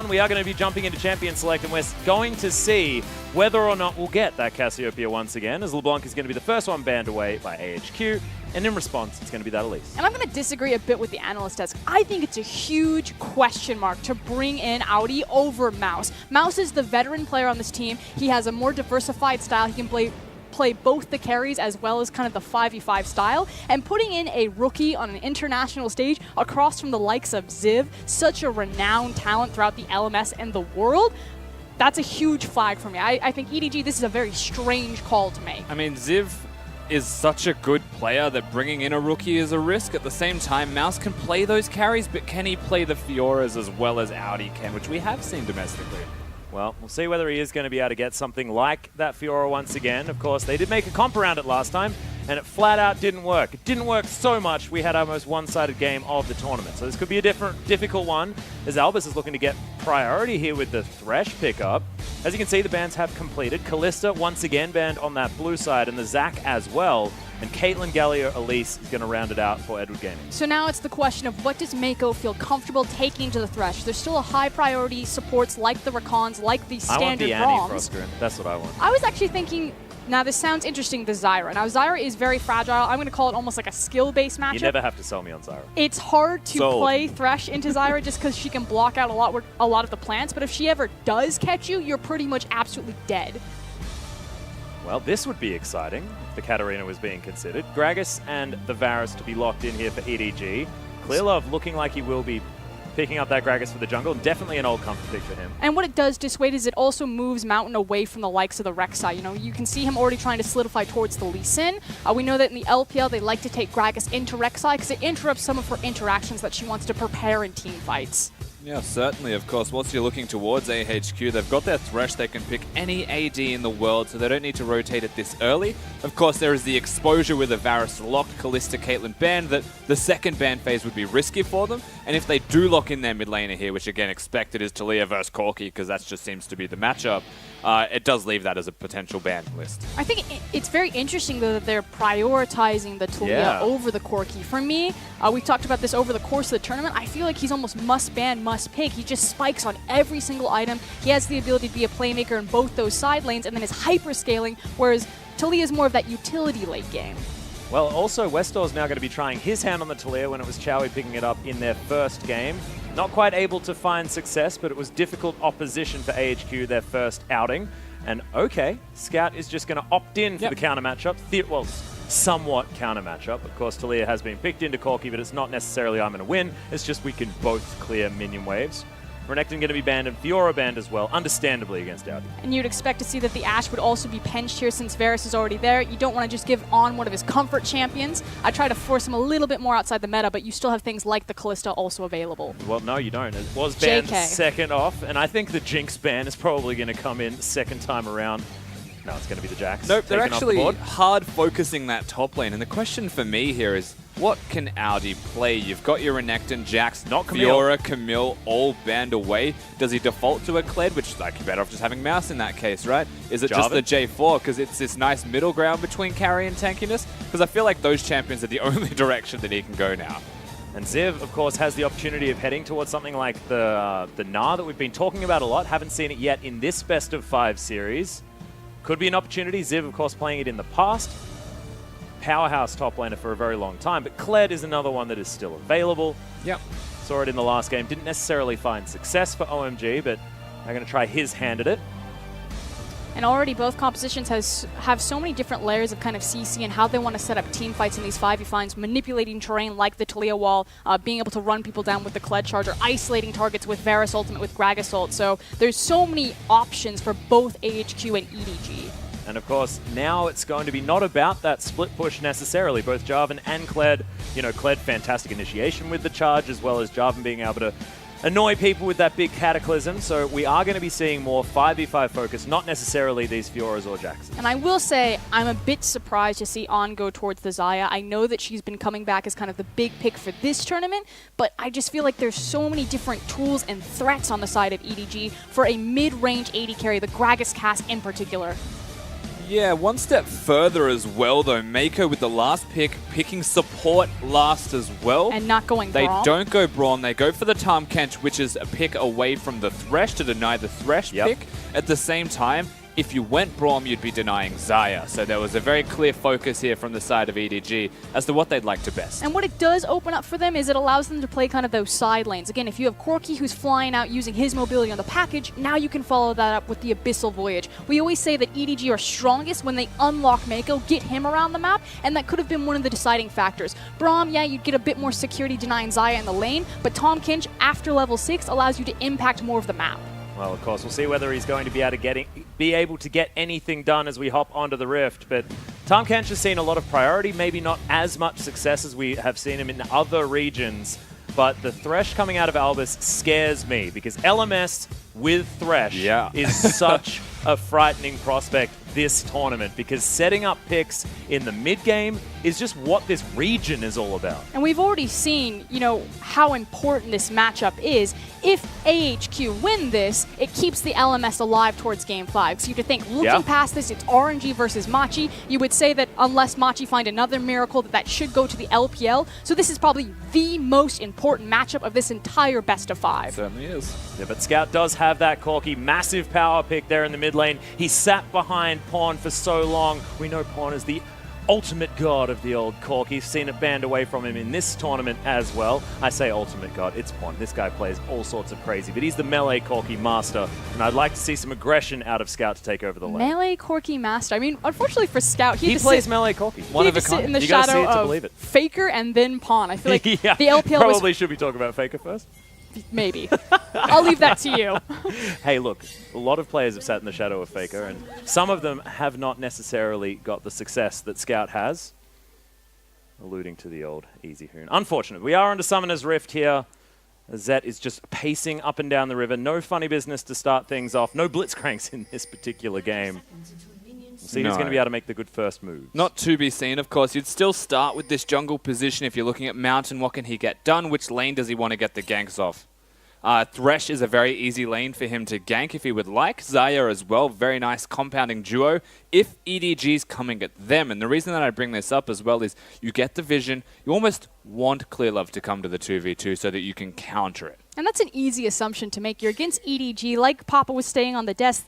one, we are going to be jumping into Champion Select, and we're going to see whether or not we'll get that Cassiopeia once again, as LeBlanc is going to be the first one banned away by AHQ, and in response, it's going to be that Elise. And I'm going to disagree a bit with the analyst desk. I think it's a huge question mark to bring in Audi over Mouse. Mouse is the veteran player on this team. He has a more diversified style. He can play both the carries as well as kind of the 5v5 style, and putting in a rookie on an international stage across from the likes of Ziv, such a renowned talent throughout the LMS and the world, that's a huge flag for me. I think EDG, this is a very strange call to make. I mean, Ziv is such a good player that bringing in a rookie is a risk. At the same time, Mouse can play those carries, but can he play the Fioras as well as Audi can, which we have seen domestically? Well, we'll see whether he is going to be able to get something like that Fiora once again. Of course, they did make a comp around it last time, and it flat out didn't work. It didn't work so much, we had our most one-sided game of the tournament. So this could be a difficult one, as Albus is looking to get priority here with the Thresh pickup. As you can see, the bans have completed. Kalista once again banned on that blue side, and the Zac as well. And Caitlyn, Galio, Elise is going to round it out for Edward Gaming. So now it's the question of what does Mako feel comfortable taking to the Thresh? There's still a high priority supports like the Rakons, like the standard I want the ROMs. Annie Frostgrin. That's what I want. I was actually thinking, now this sounds interesting, the Zyra. Now Zyra is very fragile. I'm going to call it almost like a skill-based matchup. You never have to sell me on Zyra. It's hard to play Thresh into Zyra just because she can block out a lot of the plants, but if she ever does catch you, you're pretty much absolutely dead. Well, this would be exciting if the Katarina was being considered. Gragas and the Varus to be locked in here for EDG. Clearlove looking like he will be picking up that Gragas for the jungle. Definitely an old comfort pick for him. And what it does dissuade is it also moves Mountain away from the likes of the Rek'Sai. You know, you can see him already trying to solidify towards the Lee Sin. We know that in the LPL they like to take Gragas into Rek'Sai because it interrupts some of her interactions that she wants to prepare in team fights. Yeah, certainly, of course. Once you're looking towards AHQ, they've got their Thresh. They can pick any AD in the world, so they don't need to rotate it this early. Of course, there is the exposure with the Varus locked, Kalista, Caitlyn banned, that the second ban phase would be risky for them. And if they do lock in their mid laner here, which again expected is Talia versus Corki, because that just seems to be the matchup, it does leave that as a potential ban list. I think it's very interesting, though, that they're prioritizing the Talia over the Corki. For me, we talked about this over the course of the tournament. I feel like he's almost must-ban, must-pick. He just spikes on every single item. He has the ability to be a playmaker in both those side lanes, and then is hyper-scaling, whereas Talia is more of that utility late game. Well, also, Westor's now going to be trying his hand on the Talia when it was Chowie picking it up in their first game. Not quite able to find success, but it was difficult opposition for AHQ their first outing. And okay, Scout is just going to opt in for the counter matchup. Well, somewhat counter matchup. Of course, Talia has been picked into Corki, but it's not necessarily I'm going to win. It's just we can both clear minion waves. Renekton going to be banned and Fiora banned as well, understandably against Audi. And you'd expect to see that the Ashe would also be penched here since Varus is already there. You don't want to just give on one of his comfort champions. I try to force him a little bit more outside the meta, but you still have things like the Kalista also available. Well, no, you don't. It was banned JK. second off, and I think the Jinx ban is probably going to come in second time around. No, it's going to be the Jax. Nope, they're actually hard focusing that top lane. And the question for me here is, what can Audi play? You've got your Renekton, Jax, Fiora, Camille, all banned away. Does he default to a Kled, which like you're better off just having Mouse in that case, right? Is it just the J4? Because it's this nice middle ground between carry and tankiness? Because I feel like those champions are the only direction that he can go now. And Ziv, of course, has the opportunity of heading towards something like the Gnar that we've been talking about a lot. Haven't seen it yet in this best of 5 series. Could be an opportunity. Ziv, of course, playing it in the past. Powerhouse top laner for a very long time, but Kled is another one that is still available. Yep. Saw it in the last game. Didn't necessarily find success for OMG, but they're going to try his hand at it. And already both compositions have so many different layers of kind of CC and how they want to set up team fights in these 5v5s, manipulating terrain like the Talia wall, being able to run people down with the Kled charger, isolating targets with Varus ultimate with Gragas ult. So there's so many options for both AHQ and EDG. And of course, now it's going to be not about that split push necessarily. Both Jarvan and Kled, you know, Kled fantastic initiation with the charge, as well as Jarvan being able to annoy people with that big cataclysm. So we are going to be seeing more 5v5 focus, not necessarily these Fioras or Jaxes. And I will say, I'm a bit surprised to see On go towards the Xayah. I know that she's been coming back as kind of the big pick for this tournament, but I just feel like there's so many different tools and threats on the side of EDG for a mid-range AD carry, the Gragas cast in particular. Yeah, one step further as well, though. Mako with the last pick, picking support last as well. And not going They Braum. don't go Braum. They go for the Tahm Kench, which is a pick away from the Thresh to deny the Thresh pick. At the same time, if you went Braum, you'd be denying Xayah. So there was a very clear focus here from the side of EDG as to what they'd like to best. And what it does open up for them is it allows them to play kind of those side lanes. Again, if you have Corki who's flying out using his mobility on the package, now you can follow that up with the Abyssal Voyage. We always say that EDG are strongest when they unlock Mako, get him around the map, and that could have been one of the deciding factors. Braum, yeah, you'd get a bit more security denying Xayah in the lane, but Tahm Kench, after level 6, allows you to impact more of the map. Well, of course, we'll see whether he's going to be able to get anything done as we hop onto the Rift. But Tahm Kench has seen a lot of priority, maybe not as much success as we have seen him in other regions. But the Thresh coming out of Albus scares me because LMS with Thresh is such a frightening prospect this tournament because setting up picks in the mid game is just what this region is all about. And we've already seen, you know, how important this matchup is. If AHQ win this, it keeps the LMS alive towards Game 5. So you could think, looking past this, it's RNG versus Machi. You would say that unless Machi find another miracle, that should go to the LPL. So this is probably the most important matchup of this entire best of 5. Certainly is. Yeah, but Scout does have that Corki. Massive power pick there in the mid lane. He sat behind Pawn for so long. We know Pawn is the ultimate god of the old Corki. Seen it banned away from him in this tournament as well. I say ultimate god, it's Pawn. This guy plays all sorts of crazy, but he's the melee Corki master, and I'd like to see some aggression out of Scout to take over the lane. Melee Corki master. I mean, unfortunately for Scout, he plays melee Corki. One of a kind. Sit in the shadow of Faker and then Pawn. I feel like the LPL probably should be talking about Faker first. Maybe. I'll leave that to you. Hey, look, a lot of players have sat in the shadow of Faker, and some of them have not necessarily got the success that Scout has. Alluding to the old Easy Hoon. Unfortunate. We are under Summoner's Rift here. Zet is just pacing up and down the river. No funny business to start things off. No blitzcranks in this particular game. We'll see who's going to be able to make the good first move. Not to be seen, of course. You'd still start with this jungle position if you're looking at Mountain. What can he get done? Which lane does he want to get the ganks off? Thresh is a very easy lane for him to gank if he would like. Xayah as well, very nice compounding duo if EDG's coming at them. And the reason that I bring this up as well is you get the vision. You almost want Clearlove to come to the 2v2 so that you can counter it. And that's an easy assumption to make. You're against EDG, like Papa was staying on the desk.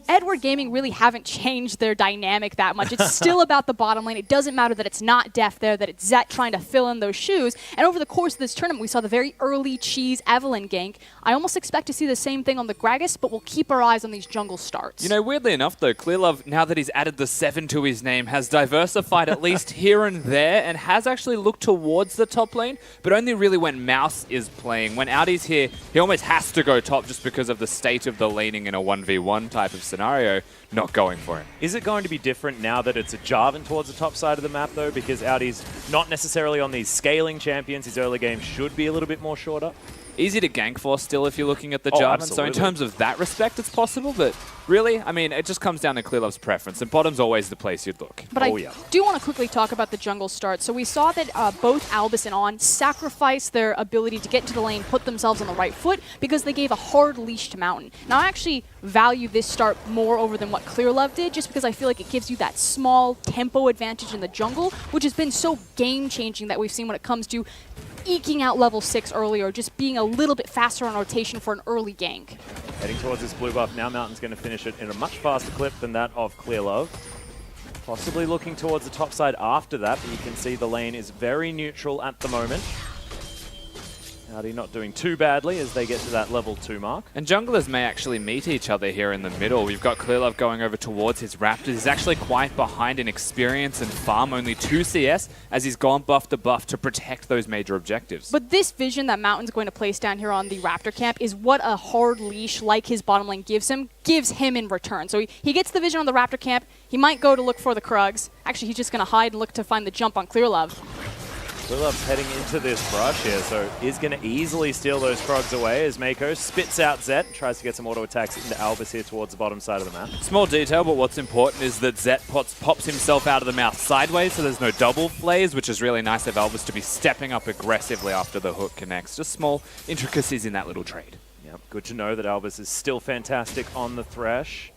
Edward Gaming really haven't changed their dynamic that much. It's still about the bottom lane. It doesn't matter that it's not Def there, that it's Zet trying to fill in those shoes. And over the course of this tournament, we saw the very early Cheese Evelyn gank. I almost expect to see the same thing on the Gragas, but we'll keep our eyes on these jungle starts. You know, weirdly enough, though, Clearlove, now that he's added the 7 to his name, has diversified at least here and there and has actually looked towards the top lane, but only really when Mouse is playing. When Outy's here, he almost has to go top just because of the state of the laning in a 1v1 type of scenario, not going for him. Is it going to be different now that it's a Jarvan towards the top side of the map, though? Because Outy's not necessarily on these scaling champions. His early game should be a little bit more short up. Easy to gank for still if you're looking at the Jarvan. Absolutely. So in terms of that respect, it's possible, but really, I mean, it just comes down to Clearlove's preference, and bottom's always the place you'd look. But I do want to quickly talk about the jungle start. So we saw that both Albus and On sacrificed their ability to get into the lane, put themselves on the right foot, because they gave a hard leash to Mountain. Now, I actually value this start more over than what Clearlove did, just because I feel like it gives you that small tempo advantage in the jungle, which has been so game-changing that we've seen when it comes to eking out level 6 early or just being a little bit faster on rotation for an early gank. Heading towards this blue buff. Now Mountain's going to finish it in a much faster clip than that of Clearlove. Possibly looking towards the top side after that, but you can see the lane is very neutral at the moment. Outy not doing too badly as they get to that level 2 mark. And junglers may actually meet each other here in the middle. We've got Clearlove going over towards his Raptors. He's actually quite behind in experience and farm, only 2 CS, as he's gone buff to buff to protect those major objectives. But this vision that Mountain's going to place down here on the Raptor camp is what a hard leash like his bottom lane gives him in return. So he gets the vision on the Raptor camp. He might go to look for the Krugs. Actually, he's just going to hide and look to find the jump on Clearlove. Clearlove's heading into this brush here, so is going to easily steal those Krogs away as Mako spits out Zet, tries to get some auto attacks into Albus here towards the bottom side of the map. Small detail, but what's important is that Zet pops himself out of the mouth sideways, so there's no double plays, which is really nice of Albus to be stepping up aggressively after the hook connects. Just small intricacies in that little trade. Yep, good to know that Albus is still fantastic on the Thresh.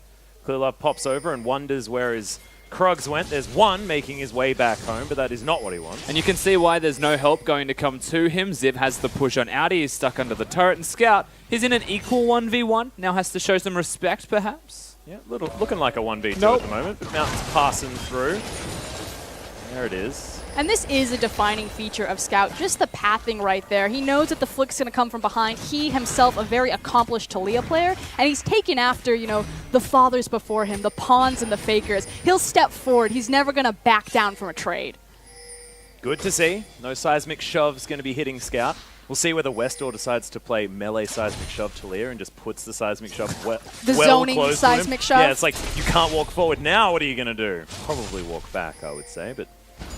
Clearlove pops over and wonders where his Krugs went. There's one making his way back home, but that is not what he wants. And you can see why there's no help going to come to him. Ziv has the push on Audi. He's stuck under the turret, and Scout, he's in an equal 1v1. Now has to show some respect, perhaps. Yeah, looking like a 1v2 Nope. at the moment, but Mountain's passing through. There it is. And this is a defining feature of Scout, just the pathing right there. He knows that the flick's going to come from behind. He himself, a very accomplished Taliyah player, and he's taken after, you know, the fathers before him, the pawns and the fakers. He'll step forward. He's never going to back down from a trade. Good to see. No seismic shove's going to be hitting Scout. We'll see whether Westall decides to play melee seismic shove Taliyah and just puts the seismic shove the well zoning close to him. seismic shove? Yeah, it's like, you can't walk forward now. What are you going to do? Probably walk back, I would say, but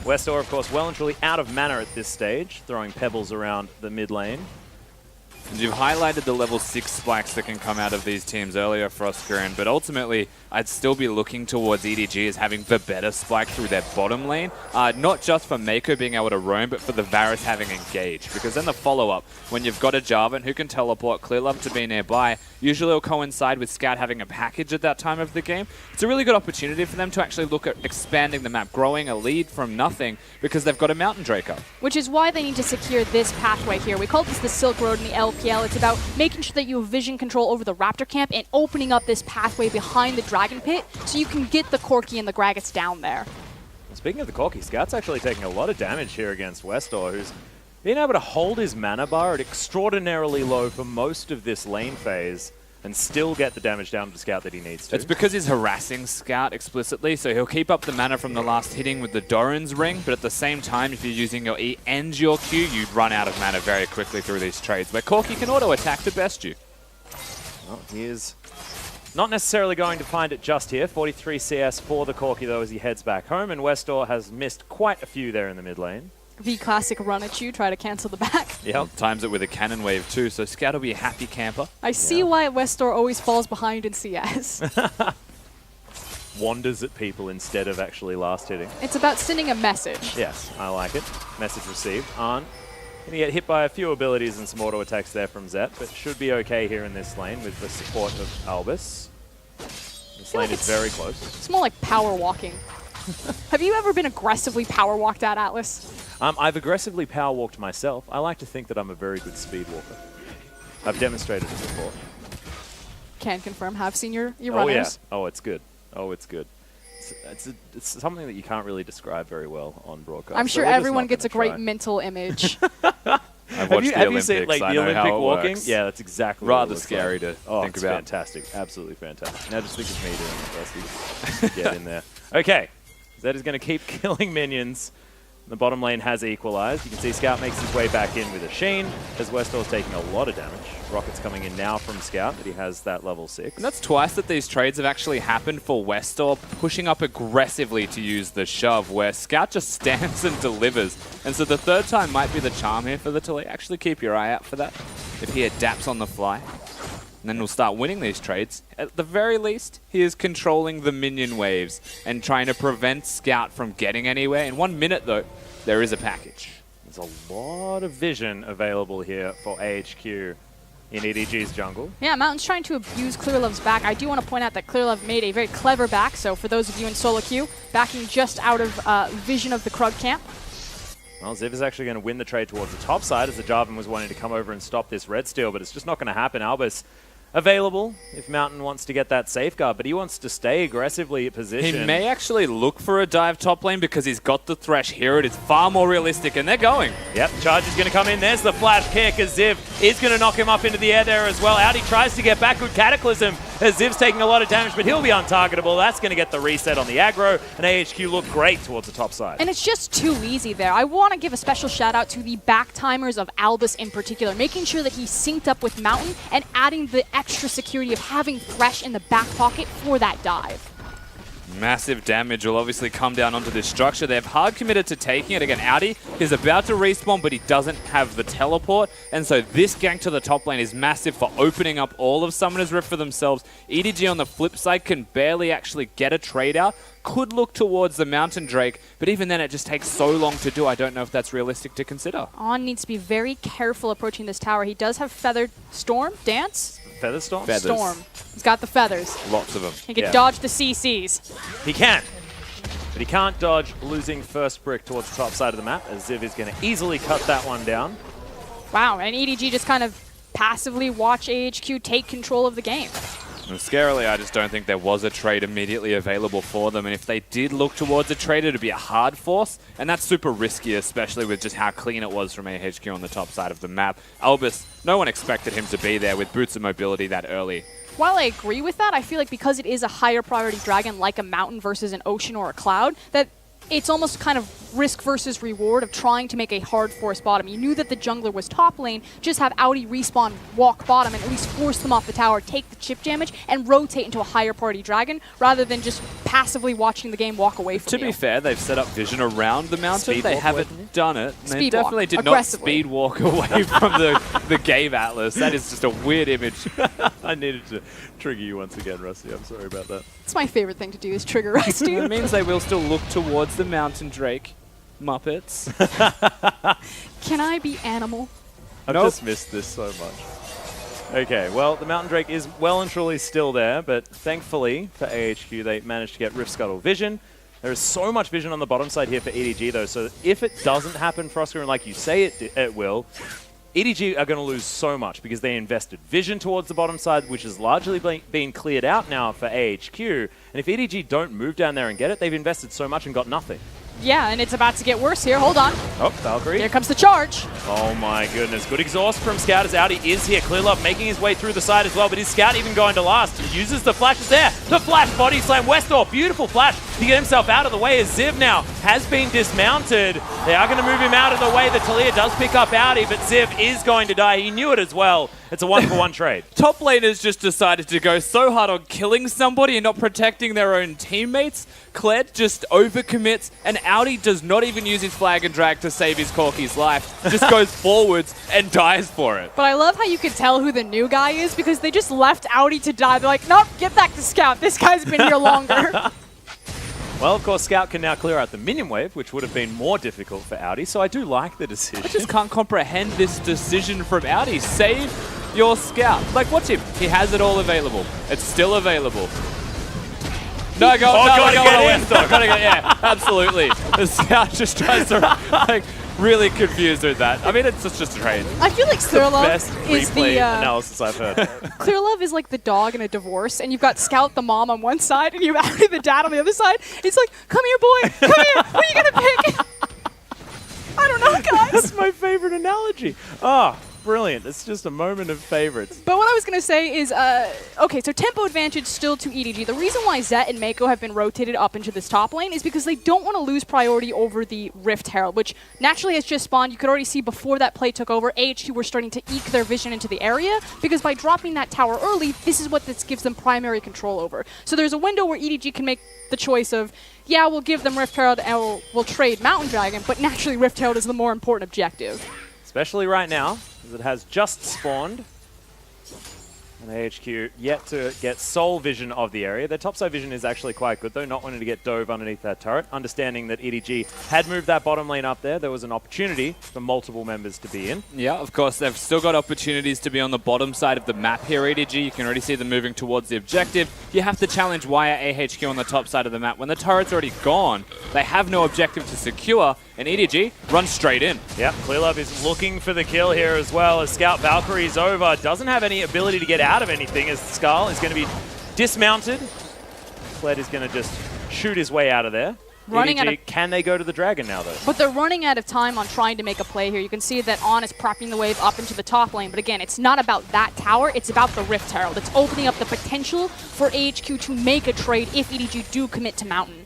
Westall, of course, well and truly out of mana at this stage, throwing pebbles around the mid lane. And you've highlighted the level 6 spikes that can come out of these teams earlier, Frostgren, but ultimately I'd still be looking towards EDG as having the better spike through their bottom lane. Not just for Mako being able to roam, but for the Varus having engage. Because then the follow-up, when you've got a Jarvan who can teleport Clearlove to be nearby, usually it'll coincide with Scout having a package at that time of the game. It's a really good opportunity for them to actually look at expanding the map, growing a lead from nothing, because they've got a Mountain Drake up. Which is why they need to secure this pathway here. We call this the Silk Road in the LPL. It's about making sure that you have vision control over the Raptor camp and opening up this pathway behind the Dragon Pit so you can get the Corki and the Gragas down there. Speaking of the Corki, Scout's actually taking a lot of damage here against Westall, who's been able to hold his mana bar at extraordinarily low for most of this lane phase and still get the damage down to Scout that he needs to. It's because he's harassing Scout explicitly, so he'll keep up the mana from the last hitting with the Doran's Ring, but at the same time, if you're using your E and your Q, you'd run out of mana very quickly through these trades, where Corki can auto-attack to best you. Well, he is not necessarily going to find it just here. 43 CS for the Corki, though, as he heads back home, and Westall has missed quite a few there in the mid lane. The classic run at you, try to cancel the back. Yep. Times it with a cannon wave too, so Scout will be a happy camper. I see why Westall always falls behind in CS. Wanders at people instead of actually last hitting. It's about sending a message. Yes, I like it. Message received. Arn going to get hit by a few abilities and some auto attacks there from Zet, but should be okay here in this lane with the support of Albus. This lane is very close. It's more like power walking. Have you ever been aggressively power walked at, Atlas? I've aggressively power walked myself. I like to think that I'm a very good speed walker. I've demonstrated it before. Can confirm. Have seen your Oh runners. yeah. Oh, it's good. Oh, it's good. It's something that you can't really describe very well on broadcast. I'm sure so we're just everyone not gets a gonna great try. mental image. I've watched the have you Olympics, seen like I the know Olympic how it walking? works. Yeah, that's exactly what it Rather looks scary like. to think it's about. Fantastic, absolutely fantastic. Now just think of me doing it, Dusty. Get in there. Okay, Zed is going to keep killing minions. The bottom lane has equalized. You can see Scout makes his way back in with a Sheen, as Westall's taking a lot of damage. Rocket's coming in now from Scout, but he has that level 6. And that's twice that these trades have actually happened for Westall, pushing up aggressively to use the shove, where Scout just stands and delivers. And so the third time might be the charm here for the Taliyah. Actually keep your eye out for that, if he adapts on the fly. And then we'll start winning these trades. At the very least, he is controlling the minion waves and trying to prevent Scout from getting anywhere. In 1 minute, though, there is a package. There's a lot of vision available here for AHQ in EDG's jungle. Yeah, Mountain's trying to abuse Clearlove's back. I do want to point out that Clearlove made a very clever back, so for those of you in solo queue, backing just out of vision of the Krug camp. Well, Ziv is actually going to win the trade towards the top side, as the Jarvan was wanting to come over and stop this red steal, but it's just not going to happen. Albus available if Mountain wants to get that safeguard, but he wants to stay aggressively at position. He may actually look for a dive top lane because he's got the Thresh here. It is far more realistic, and they're going. Yep, charge is going to come in. There's the flash kick as Ziv is going to knock him up into the air there as well. Audi tries to get back with Cataclysm as Ziv's taking a lot of damage, but he'll be untargetable. That's going to get the reset on the aggro, and AHQ look great towards the top side. And it's just too easy there. I want to give a special shout out to the back timers of Albus in particular, making sure that he's synced up with Mountain and adding the extra security of having Thresh in the back pocket for that dive. Massive damage will obviously come down onto this structure. They've hard committed to taking it. Again, Audi is about to respawn, but he doesn't have the teleport. And so this gank to the top lane is massive for opening up all of Summoner's Rift for themselves. EDG on the flip side can barely actually get a trade out. Could look towards the Mountain Drake, but even then it just takes so long to do. I don't know if that's realistic to consider. On needs to be very careful approaching this tower. He does have Feathered Storm, Dance? Featherstorm? Feathers. Storm. He's got the feathers. Lots of them. He can dodge the CCs. He can. But he can't dodge losing first brick towards the top side of the map, as Ziv is going to easily cut that one down. Wow, and EDG just kind of passively watch AHQ take control of the game. And scarily, I just don't think there was a trade immediately available for them. And if they did look towards a trade, it would be a hard force. And that's super risky, especially with just how clean it was from AHQ on the top side of the map. Albus, no one expected him to be there with boots of mobility that early. While I agree with that, I feel like because it is a higher priority dragon like a mountain versus an ocean or a cloud, that it's almost kind of risk versus reward of trying to make a hard force bottom. You knew that the jungler was top lane, just have Audi respawn, walk bottom, and at least force them off the tower, take the chip damage, and rotate into a higher priority dragon, rather than just passively watching the game walk away from you. To be fair, they've set up vision around the mountain. They haven't done it. And they definitely did not speed walk away from the game atlas. That is just a weird image. I needed to trigger you once again, Rusty. I'm sorry about that. It's my favorite thing to do is trigger Rusty. It means they will still look towards the mountain drake. Muppets. Can I be animal? I've just missed this so much. Okay, well, the Mountain Drake is well and truly still there, but thankfully for AHQ, they managed to get Rift Scuttle vision. There is so much vision on the bottom side here for EDG, though, so if it doesn't happen for Oscar, and like you say it will, EDG are going to lose so much because they invested vision towards the bottom side, which has largely been cleared out now for AHQ. And if EDG don't move down there and get it, they've invested so much and got nothing. Yeah, and it's about to get worse here. Hold on. Oh, Valkyrie. Here comes the charge. Oh my goodness. Good exhaust from Scout as Audi is here. Clearlove making his way through the side as well, but is Scout even going to last? He uses the flashes there. The flash body slam. Westall, beautiful flash to get himself out of the way as Ziv now has been dismounted. They are going to move him out of the way. The Talia does pick up Audi, but Ziv is going to die. He knew it as well. It's a one-for-one trade. Top laners just decided to go so hard on killing somebody and not protecting their own teammates. Kled just overcommits, and Audi does not even use his flag and drag to save his Corky's life. Just goes forwards and dies for it. But I love how you could tell who the new guy is because they just left Audi to die. They're like, nope, get back to Scout. This guy's been here longer. Well, of course, Scout can now clear out the minion wave, which would have been more difficult for Audi, so I do like the decision. I just can't comprehend this decision from Audi. Save your Scout. Like, watch him. He has it all available. It's still available. No, go, yeah, absolutely. The Scout just tries to, like, really confused with that. I mean, it's just a trade. I feel like Clearlove best is replay the analysis I've heard. Clearlove is like the dog in a divorce, and you've got Scout the mom on one side, and you've Audi the dad on the other side. It's like, come here, boy, come here. Who are you gonna pick? I don't know, guys. That's my favorite analogy. Ah. Brilliant. It's just a moment of favorites. But what I was going to say is, okay, so tempo advantage still to EDG. The reason why Zet and Mako have been rotated up into this top lane is because they don't want to lose priority over the Rift Herald, which naturally has just spawned. You could already see before that play took over, AHQ were starting to eke their vision into the area, because by dropping that tower early, this is what this gives them primary control over. So there's a window where EDG can make the choice of, yeah, we'll give them Rift Herald and we'll trade Mountain Dragon, but naturally Rift Herald is the more important objective. Especially right now, as it has just spawned. And AHQ yet to get sole vision of the area. Their topside vision is actually quite good, though, not wanting to get dove underneath that turret. Understanding that EDG had moved that bottom lane up there was an opportunity for multiple members to be in. Yeah, of course, they've still got opportunities to be on the bottom side of the map here, EDG. You can already see them moving towards the objective. You have to challenge Wire AHQ on the top side of the map. When the turret's already gone, they have no objective to secure, and EDG runs straight in. Yep, Clearlove is looking for the kill here as well as Scout Valkyrie's over. Doesn't have any ability to get out of anything as Skull is going to be dismounted. Kled is going to just shoot his way out of there. EDG, can they go to the Dragon now, though? But they're running out of time on trying to make a play here. You can see that On is propping the wave up into the top lane. But again, it's not about that tower. It's about the Rift Herald. It's opening up the potential for AHQ to make a trade if EDG do commit to Mountain.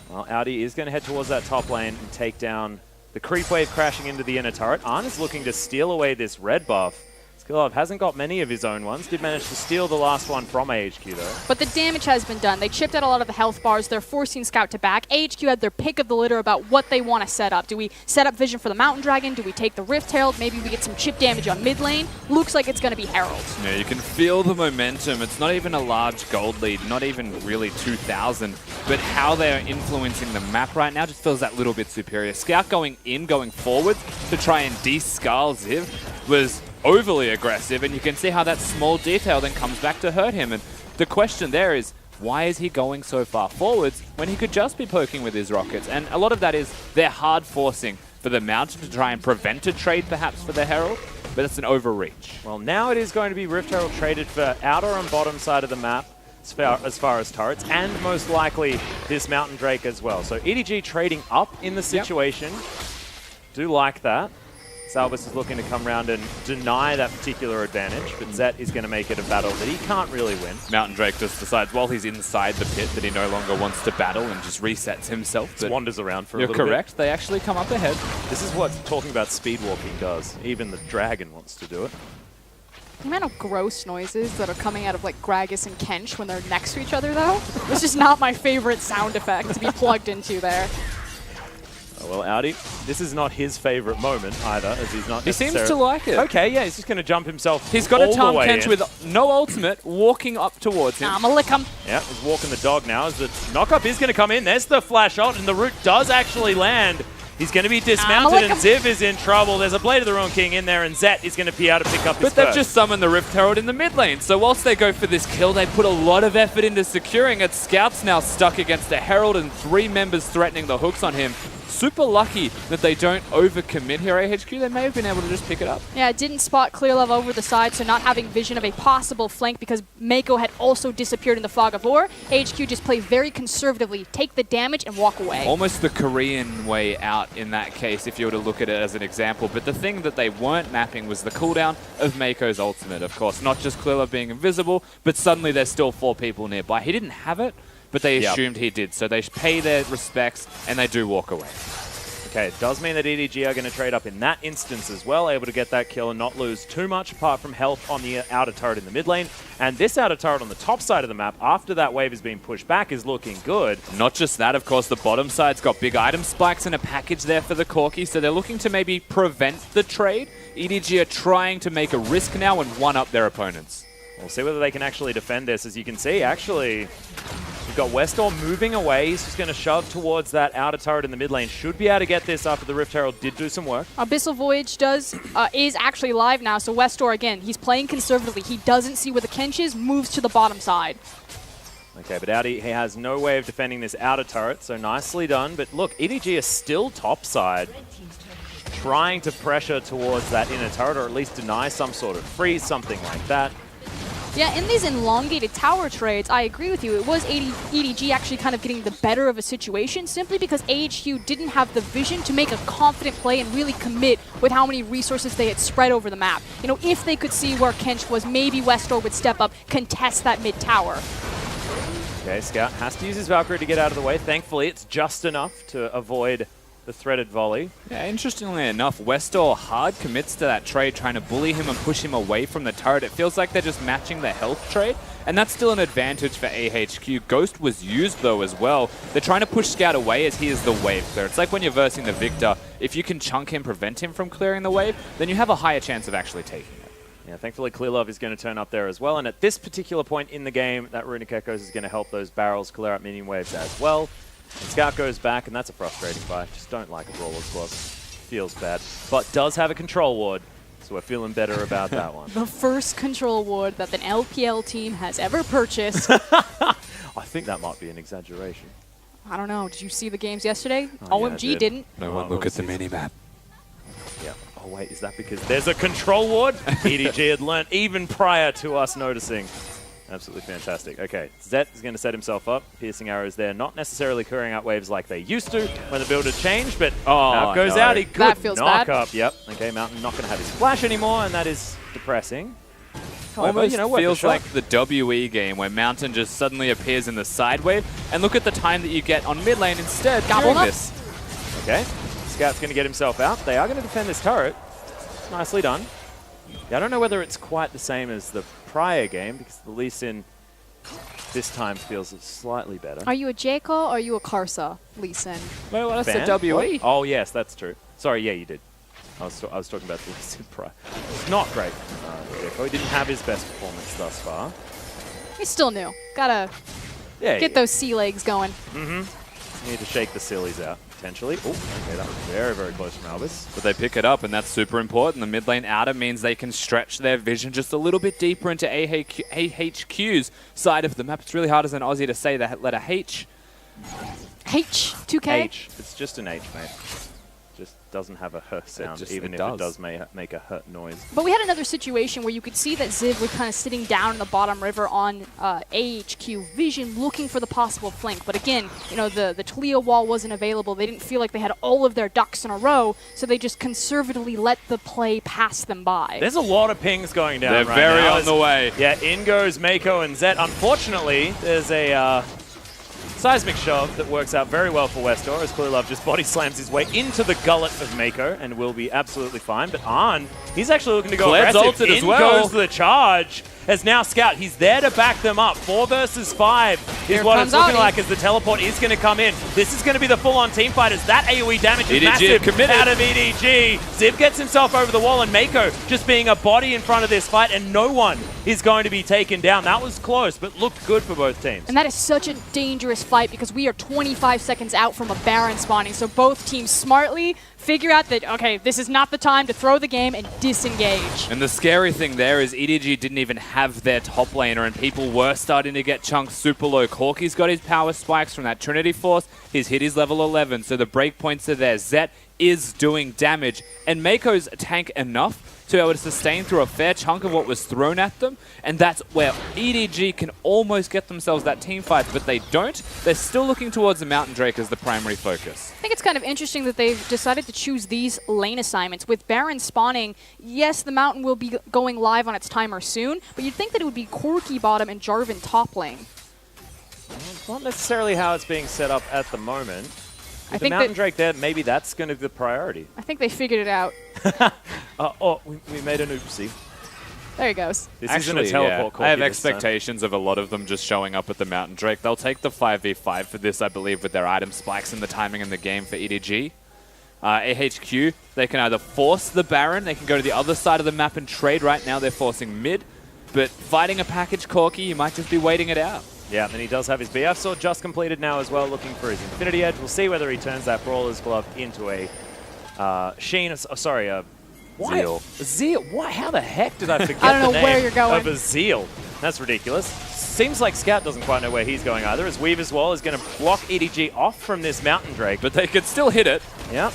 Well, Audi is going to head towards that top lane and take down the creep wave crashing into the inner turret. Arn is looking to steal away this red buff. Skillov hasn't got many of his own ones. Did manage to steal the last one from AHQ, though. But the damage has been done. They chipped out a lot of the health bars. They're forcing Scout to back. AHQ had their pick of the litter about what they want to set up. Do we set up vision for the Mountain Dragon? Do we take the Rift Herald? Maybe we get some chip damage on mid lane. Looks like it's going to be Herald. Yeah, you can feel the momentum. It's not even a large gold lead, not even really 2,000. But how they're influencing the map right now just feels that little bit superior. Scout going in, going forward to try and de-scarl Ziv was overly aggressive, and you can see how that small detail then comes back to hurt him. And the question there is, why is he going so far forwards when he could just be poking with his rockets? And a lot of that is they're hard forcing for the Mountain to try and prevent a trade perhaps for the Herald, but it's an overreach. Well, now it is going to be Rift Herald traded for outer and bottom side of the map as far as turrets, and most likely this Mountain Drake as well. So EDG trading up in the situation. Do like that. Salvis is looking to come around and deny that particular advantage, but Zet is going to make it a battle that he can't really win. Mountain Drake just decides while he's inside the pit that he no longer wants to battle and just resets himself. Just wanders around for a little bit. You're correct. They actually come up ahead. This is what talking about speedwalking does. Even the dragon wants to do it. The amount of gross noises that are coming out of like Gragas and Kench when they're next to each other, though, it's just not my favorite sound effect to be plugged into there. Oh, well, Audi, this is not his favorite moment either, as he's not. He seems to like it. Okay, yeah, he's just going to jump himself. He's got a Tom Kench with no ultimate walking up towards him. I'm gonna lick him. Yeah, he's walking the dog now as the knockup is going to come in. There's the flash out, and the root does actually land. He's going to be dismounted, and Ziv is in trouble. There's a Blade of the Ruin King in there, and Zet is going to be able to pick up his But they've just summoned the Rift Herald in the mid lane. So whilst they go for this kill, they put a lot of effort into securing it. Scout's now stuck against the Herald and 3 members threatening the hooks on him. Super lucky that they don't overcommit here, AHQ. They may have been able to just pick it up. Yeah, it didn't spot Clear Love over the side, so not having vision of a possible flank because Mako had also disappeared in the Fog of War. AHQ just play very conservatively, take the damage, and walk away. Almost the Korean way out in that case, if you were to look at it as an example. But the thing that they weren't mapping was the cooldown of Mako's ultimate, of course. Not just Clear Love being invisible, but suddenly there's still 4 people nearby. He didn't have it, but they assumed he did. So they pay their respects, and they do walk away. Okay, it does mean that EDG are going to trade up in that instance as well, able to get that kill and not lose too much apart from health on the outer turret in the mid lane. And this outer turret on the top side of the map, after that wave has been pushed back, is looking good. Not just that, of course, the bottom side's got big item spikes and a package there for the Corki, so they're looking to maybe prevent the trade. EDG are trying to make a risk now and one-up their opponents. We'll see whether they can actually defend this. As you can see, actually, we've got Westor moving away. He's just going to shove towards that outer turret in the mid lane. Should be able to get this after the Rift Herald did do some work. Abyssal Voyage is actually live now, so Westor, again, he's playing conservatively. He doesn't see where the Kench is, moves to the bottom side. Okay, but Audi, he has no way of defending this outer turret, so nicely done. But look, EDG is still top side, trying to pressure towards that inner turret, or at least deny some sort of freeze, something like that. Yeah, in these elongated tower trades, I agree with you. It was EDG actually kind of getting the better of a situation simply because AHQ didn't have the vision to make a confident play and really commit with how many resources they had spread over the map. You know, if they could see where Kench was, maybe Westor would step up, contest that mid tower. Okay, Scout has to use his Valkyrie to get out of the way. Thankfully, it's just enough to avoid the threaded volley. Yeah, interestingly enough, Westor hard commits to that trade, trying to bully him and push him away from the turret. It feels like they're just matching the health trade, and that's still an advantage for AHQ. Ghost was used, though, as well. They're trying to push Scout away as he is the wave clear. It's like when you're versing the Victor. If you can chunk him, prevent him from clearing the wave, then you have a higher chance of actually taking it. Yeah, thankfully Clear Love is going to turn up there as well, and at this particular point in the game, that Runic Echoes is going to help those barrels clear out minion waves as well. And Scout goes back, and that's a frustrating fight. Just don't like a Brawler's Club. Feels bad. But does have a control ward, so we're feeling better about that one. The first control ward that an LPL team has ever purchased. I think that might be an exaggeration. I don't know. Did you see the games yesterday? Oh, OMG yeah, didn't. No one look at the mini-map. Yeah. Oh, wait, is that because there's a control ward? EDG had learnt even prior to us noticing. Absolutely fantastic. Okay, Zet is going to set himself up. Piercing arrows there, not necessarily clearing out waves like they used to when the builder changed, but now it goes out. He good that feels knock bad. up. Yep. Okay, Mountain not going to have his flash anymore, and that is depressing. However, Almost you know, worth a feels shot. like the WE game where Mountain just suddenly appears in the side wave, and look at the time that you get on mid lane instead Gobble during up. this. Okay, Scout's going to get himself out. They are going to defend this turret. Nicely done. Yeah, I don't know whether it's quite the same as the prior game, because the Lee Sin this time feels slightly better. Are you a Jaco or are you a Karsa, Lee Sin? Well, that's Fan? the WE. What? Oh, yes, that's true. Sorry, yeah, you did. I was talking about the Lee Sin prior. It's not great. He didn't have his best performance thus far. He's still new. Gotta Yeah, get those sea legs going. Mm-hmm. Need to shake the sillies out. potentially. Oh, okay, that was very, very close from Albus. But they pick it up, and that's super important. The mid lane outer means they can stretch their vision just a little bit deeper into AHQ's side of the map. It's really hard as an Aussie to say that letter H. H, 2K? H. It's just an H, mate. Just doesn't have a H sound, even if it does make a H noise. But we had another situation where you could see that Ziv was kind of sitting down in the bottom river on AHQ vision, looking for the possible flank. But again, you know, the Taliyah wall wasn't available. They didn't feel like they had all of their ducks in a row, so they just conservatively let the play pass them by. There's a lot of pings going down They're right very now. on the way. Yeah, in goes Mako and Zet. Unfortunately, there's a seismic shove that works out very well for Westor as Clearlove just body slams his way into the gullet of Mako and will be absolutely fine. But Arn, he's actually looking to go Flair's aggressive. ulted as In well. goes the charge. As now Scout, he's there to back them up. 4 versus 5 is Here what comes it's looking Audi. like as the teleport is going to come in. This is going to be the full-on team fight as that AoE damage is EDG massive committed. out of EDG. Ziv gets himself over the wall and Mako just being a body in front of this fight and no one is going to be taken down. That was close, but looked good for both teams. And that is such a dangerous fight because we are 25 seconds out from a Baron spawning. So both teams smartly figure out that, okay, this is not the time to throw the game and disengage. And the scary thing there is EDG didn't even have their top laner, and people were starting to get chunked super low. Corky's got his power spikes from that Trinity Force. He's hit his level 11, so the breakpoints are there. Zet is doing damage, and Mako's tank enough to be able to sustain through a fair chunk of what was thrown at them, and that's where EDG can almost get themselves that team fight, but they don't. They're still looking towards the Mountain Drake as the primary focus. I think it's kind of interesting that they've decided to choose these lane assignments. With Baron spawning, yes, the Mountain will be going live on its timer soon, but you'd think that it would be Corky bottom and Jarvan top lane. Not necessarily how it's being set up at the moment. I With the think Mountain that- Drake there, maybe that's going to be the priority. I think they figured it out. We made an oopsie. There he goes. This isn't a teleport Corki I have this time. expectations of a lot of them just showing up at the Mountain Drake. They'll take the 5v5 for this, I believe, with their item spikes and the timing in the game for EDG. AHQ, they can either force the Baron, they can go to the other side of the map and trade. Right now they're forcing mid, but fighting a package Corki, you might just be waiting it out. Yeah, and he does have his BF sword just completed now as well, looking for his Infinity Edge. We'll see whether he turns that Brawler's Glove into a Zeal. Zeal? Why? How the heck did I forget I don't know the where name you're going. of a Zeal? That's ridiculous. Seems like Scout doesn't quite know where he's going either, as Weaver's Wall is going to block EDG off from this Mountain Drake. But they could still hit it. Yeah.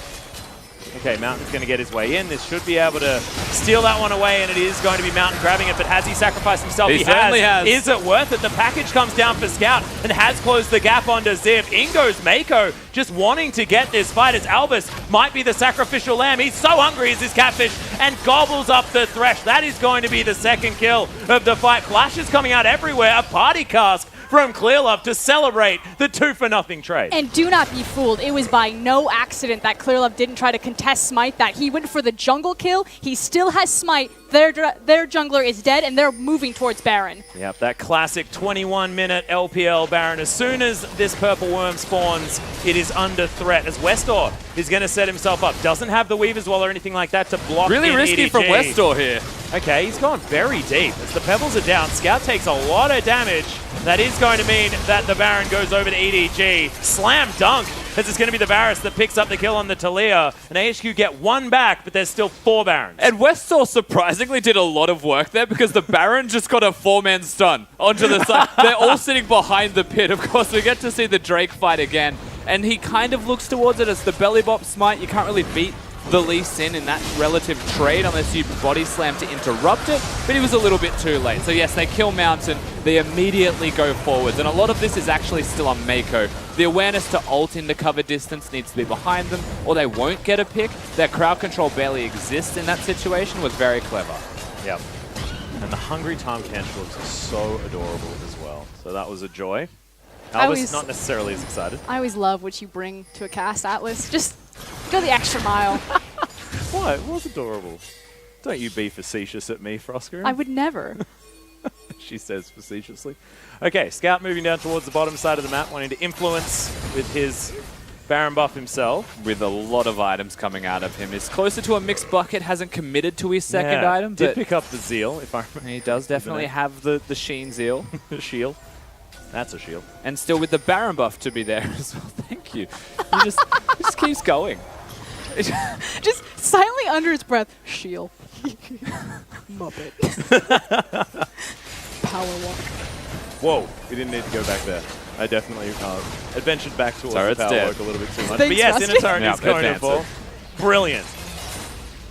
Okay, Mountain's going to get his way in. This should be able to steal that one away, and it is going to be Mountain grabbing it, but has he sacrificed himself? He certainly has. Is it worth it? The package comes down for Scout and has closed the gap onto Ziv. In goes Mako, just wanting to get this fight as Albus might be the sacrificial lamb. He's so hungry as his catfish and gobbles up the Thresh. That is going to be the second kill of the fight. Flashes coming out everywhere. A party cask from Clearlove to celebrate the 2-for-0 trade. And do not be fooled. It was by no accident that Clearlove didn't try to contest Smite that. He went for the jungle kill. He still has Smite. Their jungler is dead, and they're moving towards Baron. Yep, that classic 21-minute LPL Baron. As soon as this purple worm spawns, it is under threat as Westor is going to set himself up. Doesn't have the Weaver's Wall or anything like that to block Really in risky EDG. from Westor here. Okay, he's gone very deep. As the Pebbles are down, Scout takes a lot of damage. That is going to mean that the Baron goes over to EDG. Slam dunk, as it's going to be the Varus that picks up the kill on the Taliyah. And AHQ get one back, but there's still 4 Barons. And Westor surprisingly did a lot of work there because the Baron just got a 4-man stun onto the side. They're all sitting behind the pit. Of course, we get to see the Drake fight again. And he kind of looks towards it as the belly bop smite. You can't really beat the Lee Sin in that relative trade unless you body slam to interrupt it, but he was a little bit too late. So yes, they kill Mountain, they immediately go forwards, and a lot of this is actually still on Mako. The awareness to ult into cover distance needs to be behind them, or they won't get a pick. Their crowd control barely exists in that situation was very clever. Yep. And the Hungry Time Kench looks so adorable as well. So that was a joy. Albus not necessarily as excited. I always love what you bring to a cast, Atlas. Just go the extra mile. What? It was adorable. Don't you be facetious at me, Frosker. I would never. She says facetiously. Okay, Scout moving down towards the bottom side of the map, wanting to influence with his Baron buff himself. With a lot of items coming out of him. Is closer to a mixed bucket, hasn't committed to his second item. Did But pick up the Zeal, if I remember. he does definitely have the Sheen Zeal. Shield. That's a shield. And still with the Baron buff to be there as well. Thank you. He just keeps going. Just silently under his breath, shield. Muppet. Power walk. Whoa, we didn't need to go back there. I definitely adventured back towards the power dead. walk a little bit too much. Thanks, But yes, Rusty. Innitar is going to advance fall. it. Brilliant.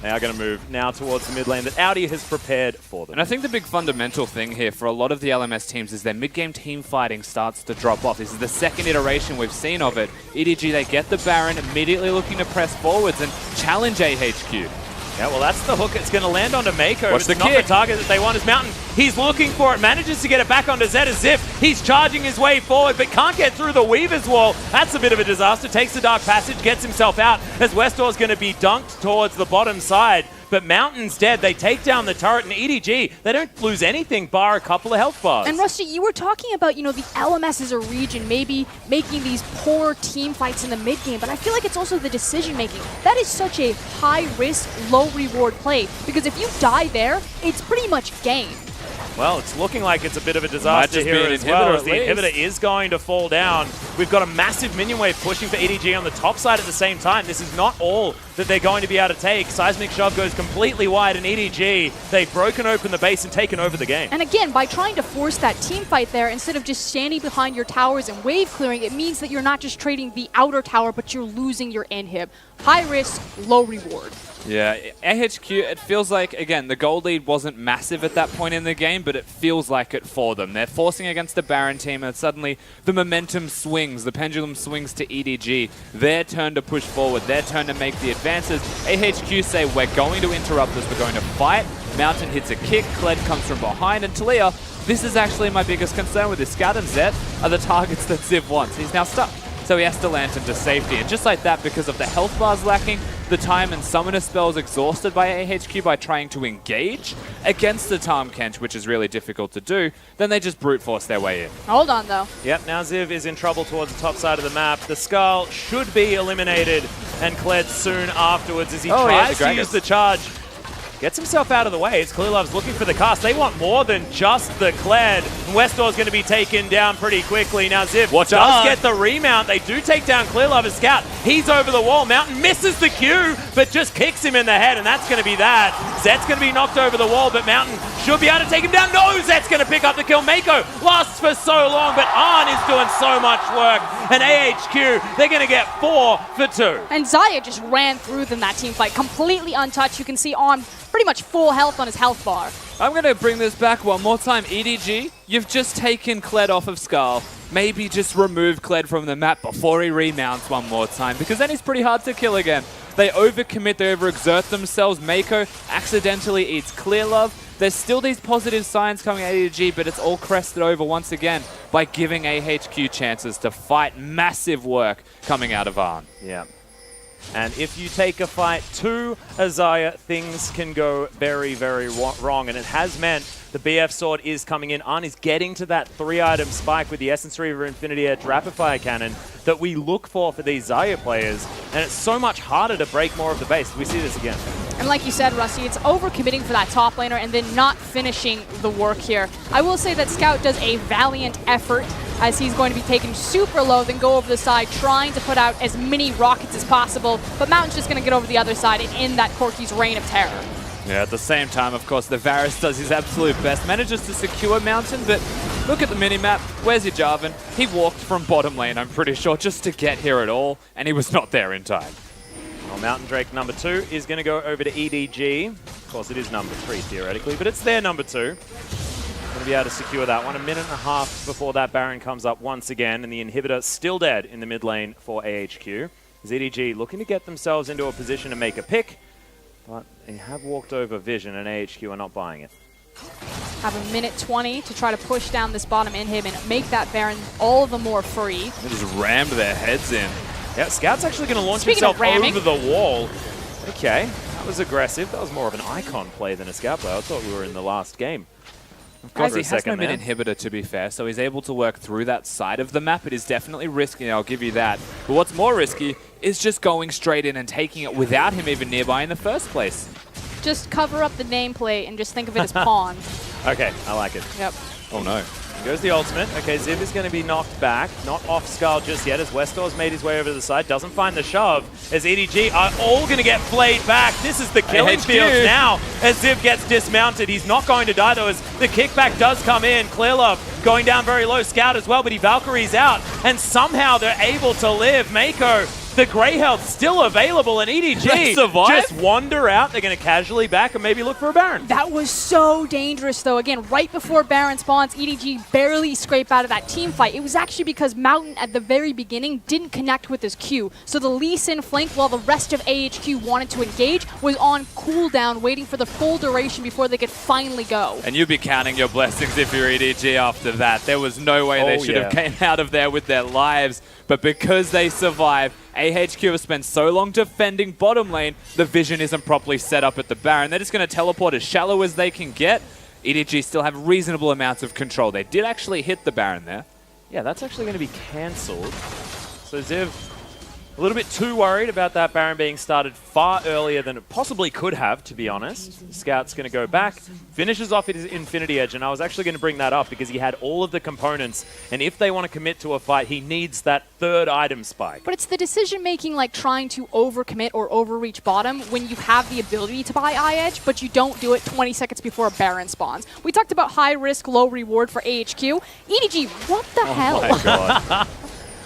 They are going to move now towards the mid lane that Audi has prepared for them. And I think the big fundamental thing here for a lot of the LMS teams is their mid-game team fighting starts to drop off. This is the second iteration we've seen of it. EDG, they get the Baron, immediately looking to press forwards and challenge AHQ. Yeah, well, that's the hook. It's going to land onto Mako. What's It's the not kick? the target that they want is Mountain. He's looking for it, manages to get it back onto Zed as Ziv. He's charging his way forward, but can't get through the Weaver's wall. That's a bit of a disaster. Takes the Dark Passage, gets himself out as Westor's going to be dunked towards the bottom side. But Mountain's dead. They take down the turret, and EDG, they don't lose anything bar a couple of health bars. And Rusty, you were talking about, the LMS as a region maybe making these poor team fights in the mid game, but I feel like it's also the decision making. That is such a high risk, low reward play, because if you die there, it's pretty much game. Well, it's looking like it's a bit of a disaster just here be an as well, inhibitor as the at inhibitor is going to fall down. We've got a massive minion wave pushing for EDG on the top side at the same time. This is not all that they're going to be able to take. Seismic Shove goes completely wide, and EDG, they've broken open the base and taken over the game. And again, by trying to force that team fight there, instead of just standing behind your towers and wave clearing, it means that you're not just trading the outer tower, but you're losing your inhib. High risk, low reward. Yeah, AHQ, it feels like, again, the gold lead wasn't massive at that point in the game, but it feels like it for them. They're forcing against the Baron team, and suddenly the momentum swings, the pendulum swings to EDG. Their turn to push forward, their turn to make the advances. AHQ say, we're going to interrupt this, we're going to fight. Mountain hits a kick, Kled comes from behind, and Talia, this is actually my biggest concern with this. Scout and Zet are the targets that Ziv wants. He's now stuck. So he has to lantern to safety. And just like that, because of the health bars lacking, the time and summoner spells exhausted by AHQ by trying to engage against the Tahm Kench, which is really difficult to do, then they just brute force their way in. Hold on, though. Yep, now Ziv is in trouble towards the top side of the map. The Skull should be eliminated and Kled soon afterwards as he tries to use the charge. Gets himself out of the way. It's Clearlove's looking for the cast. They want more than just the Kled. Westor's going to be taken down pretty quickly. Now Ziv does get the remount. They do take down Clearlove as Scout. He's over the wall. Mountain misses the Q, but just kicks him in the head, and that's going to be that. Zet's going to be knocked over the wall, but Mountain should be able to take him down. No, Zet's going to pick up the kill. Mako lasts for so long, but Arn is doing so much work. And AHQ, they're going to get 4 for 2. And Xayah just ran through them that team fight, completely untouched. You can see Arn pretty much full health on his health bar. I'm going to bring this back one more time. EDG, you've just taken Kled off of Skull. Maybe just remove Kled from the map before he remounts one more time, because then he's pretty hard to kill again. They overcommit, they overexert themselves. Mako accidentally eats Clearlove. There's still these positive signs coming at EDG, but it's all crested over once again by giving AHQ chances to fight. Massive work coming out of Arn. Yeah. And if you take a fight to Xayah, things can go very, very wrong. And it has meant the BF sword is coming in. Arn is getting to that 3-item spike with the Essence Reaver Infinity Edge Rapid Fire Cannon that we look for these Xayah players. And it's so much harder to break more of the base. We see this again. And like you said, Rusty, it's overcommitting for that top laner and then not finishing the work here. I will say that Scout does a valiant effort as he's going to be taken super low, then go over the side, trying to put out as many rockets as possible. But Mountain's just going to get over the other side and end that Corki's reign of terror. Yeah, at the same time, of course, the Varus does his absolute best, manages to secure Mountain, but look at the minimap. Where's your Jarvan? He walked from bottom lane, I'm pretty sure, just to get here at all, and he was not there in time. Well, Mountain Drake number 2 is going to go over to EDG. Of course, it is number 3 theoretically, but it's their number 2. Going to be able to secure that one. 1.5 minutes before that Baron comes up once again, and the inhibitor still dead in the mid lane for AHQ. EDG looking to get themselves into a position to make a pick, but they have walked over Vision, and AHQ are not buying it. Have 1:20 to try to push down this bottom inhib and make that Baron all the more free. They just rammed their heads in. Yeah, Scout's actually going to launch Speaking himself of ramming, over the wall. Okay, that was aggressive. That was more of an icon play than a Scout play. I thought we were in the last game. Of course, he a has no second mid there. inhibitor, to be fair, so he's able to work through that side of the map. It is definitely risky, I'll give you that. But what's more risky is just going straight in and taking it without him even nearby in the first place. Just cover up the nameplate and just think of it as pawn. Okay, I like it. Yep. Oh no. Goes the ultimate. Okay, Ziv is going to be knocked back. Not off Skull just yet as Westor's made his way over to the side. Doesn't find the shove as EDG are all going to get flayed back. This is the killing AHQ. field now as Ziv gets dismounted. He's not going to die though as the kickback does come in. Clearlove going down very low. Scout as well, but he Valkyries out. And somehow they're able to live. Mako, the Grey Health still available, and EDG just wander out. They're going to casually back and maybe look for a Baron. That was so dangerous, though. Again, right before Baron spawns, EDG barely scrape out of that team fight. It was actually because Mountain at the very beginning didn't connect with his Q. So the Lee Sin flank, while the rest of AHQ wanted to engage, was on cooldown, waiting for the full duration before they could finally go. And you'd be counting your blessings if you're EDG after that. There was no way they should have came out of there with their lives. But because they survive, AHQ have spent so long defending bottom lane, the vision isn't properly set up at the Baron. They're just going to teleport as shallow as they can get. EDG still have reasonable amounts of control. They did actually hit the Baron there. Yeah, that's actually going to be cancelled. So Ziv, a little bit too worried about that Baron being started far earlier than it possibly could have, to be honest. Scout's going to go back, finishes off his Infinity Edge, and I was actually going to bring that up because he had all of the components, and if they want to commit to a fight, he needs that third item spike. But it's the decision-making, like trying to overcommit or overreach bottom when you have the ability to buy eye edge, but you don't do it 20 seconds before a Baron spawns. We talked about high risk, low reward for AHQ. EDG, what the hell? Oh my god.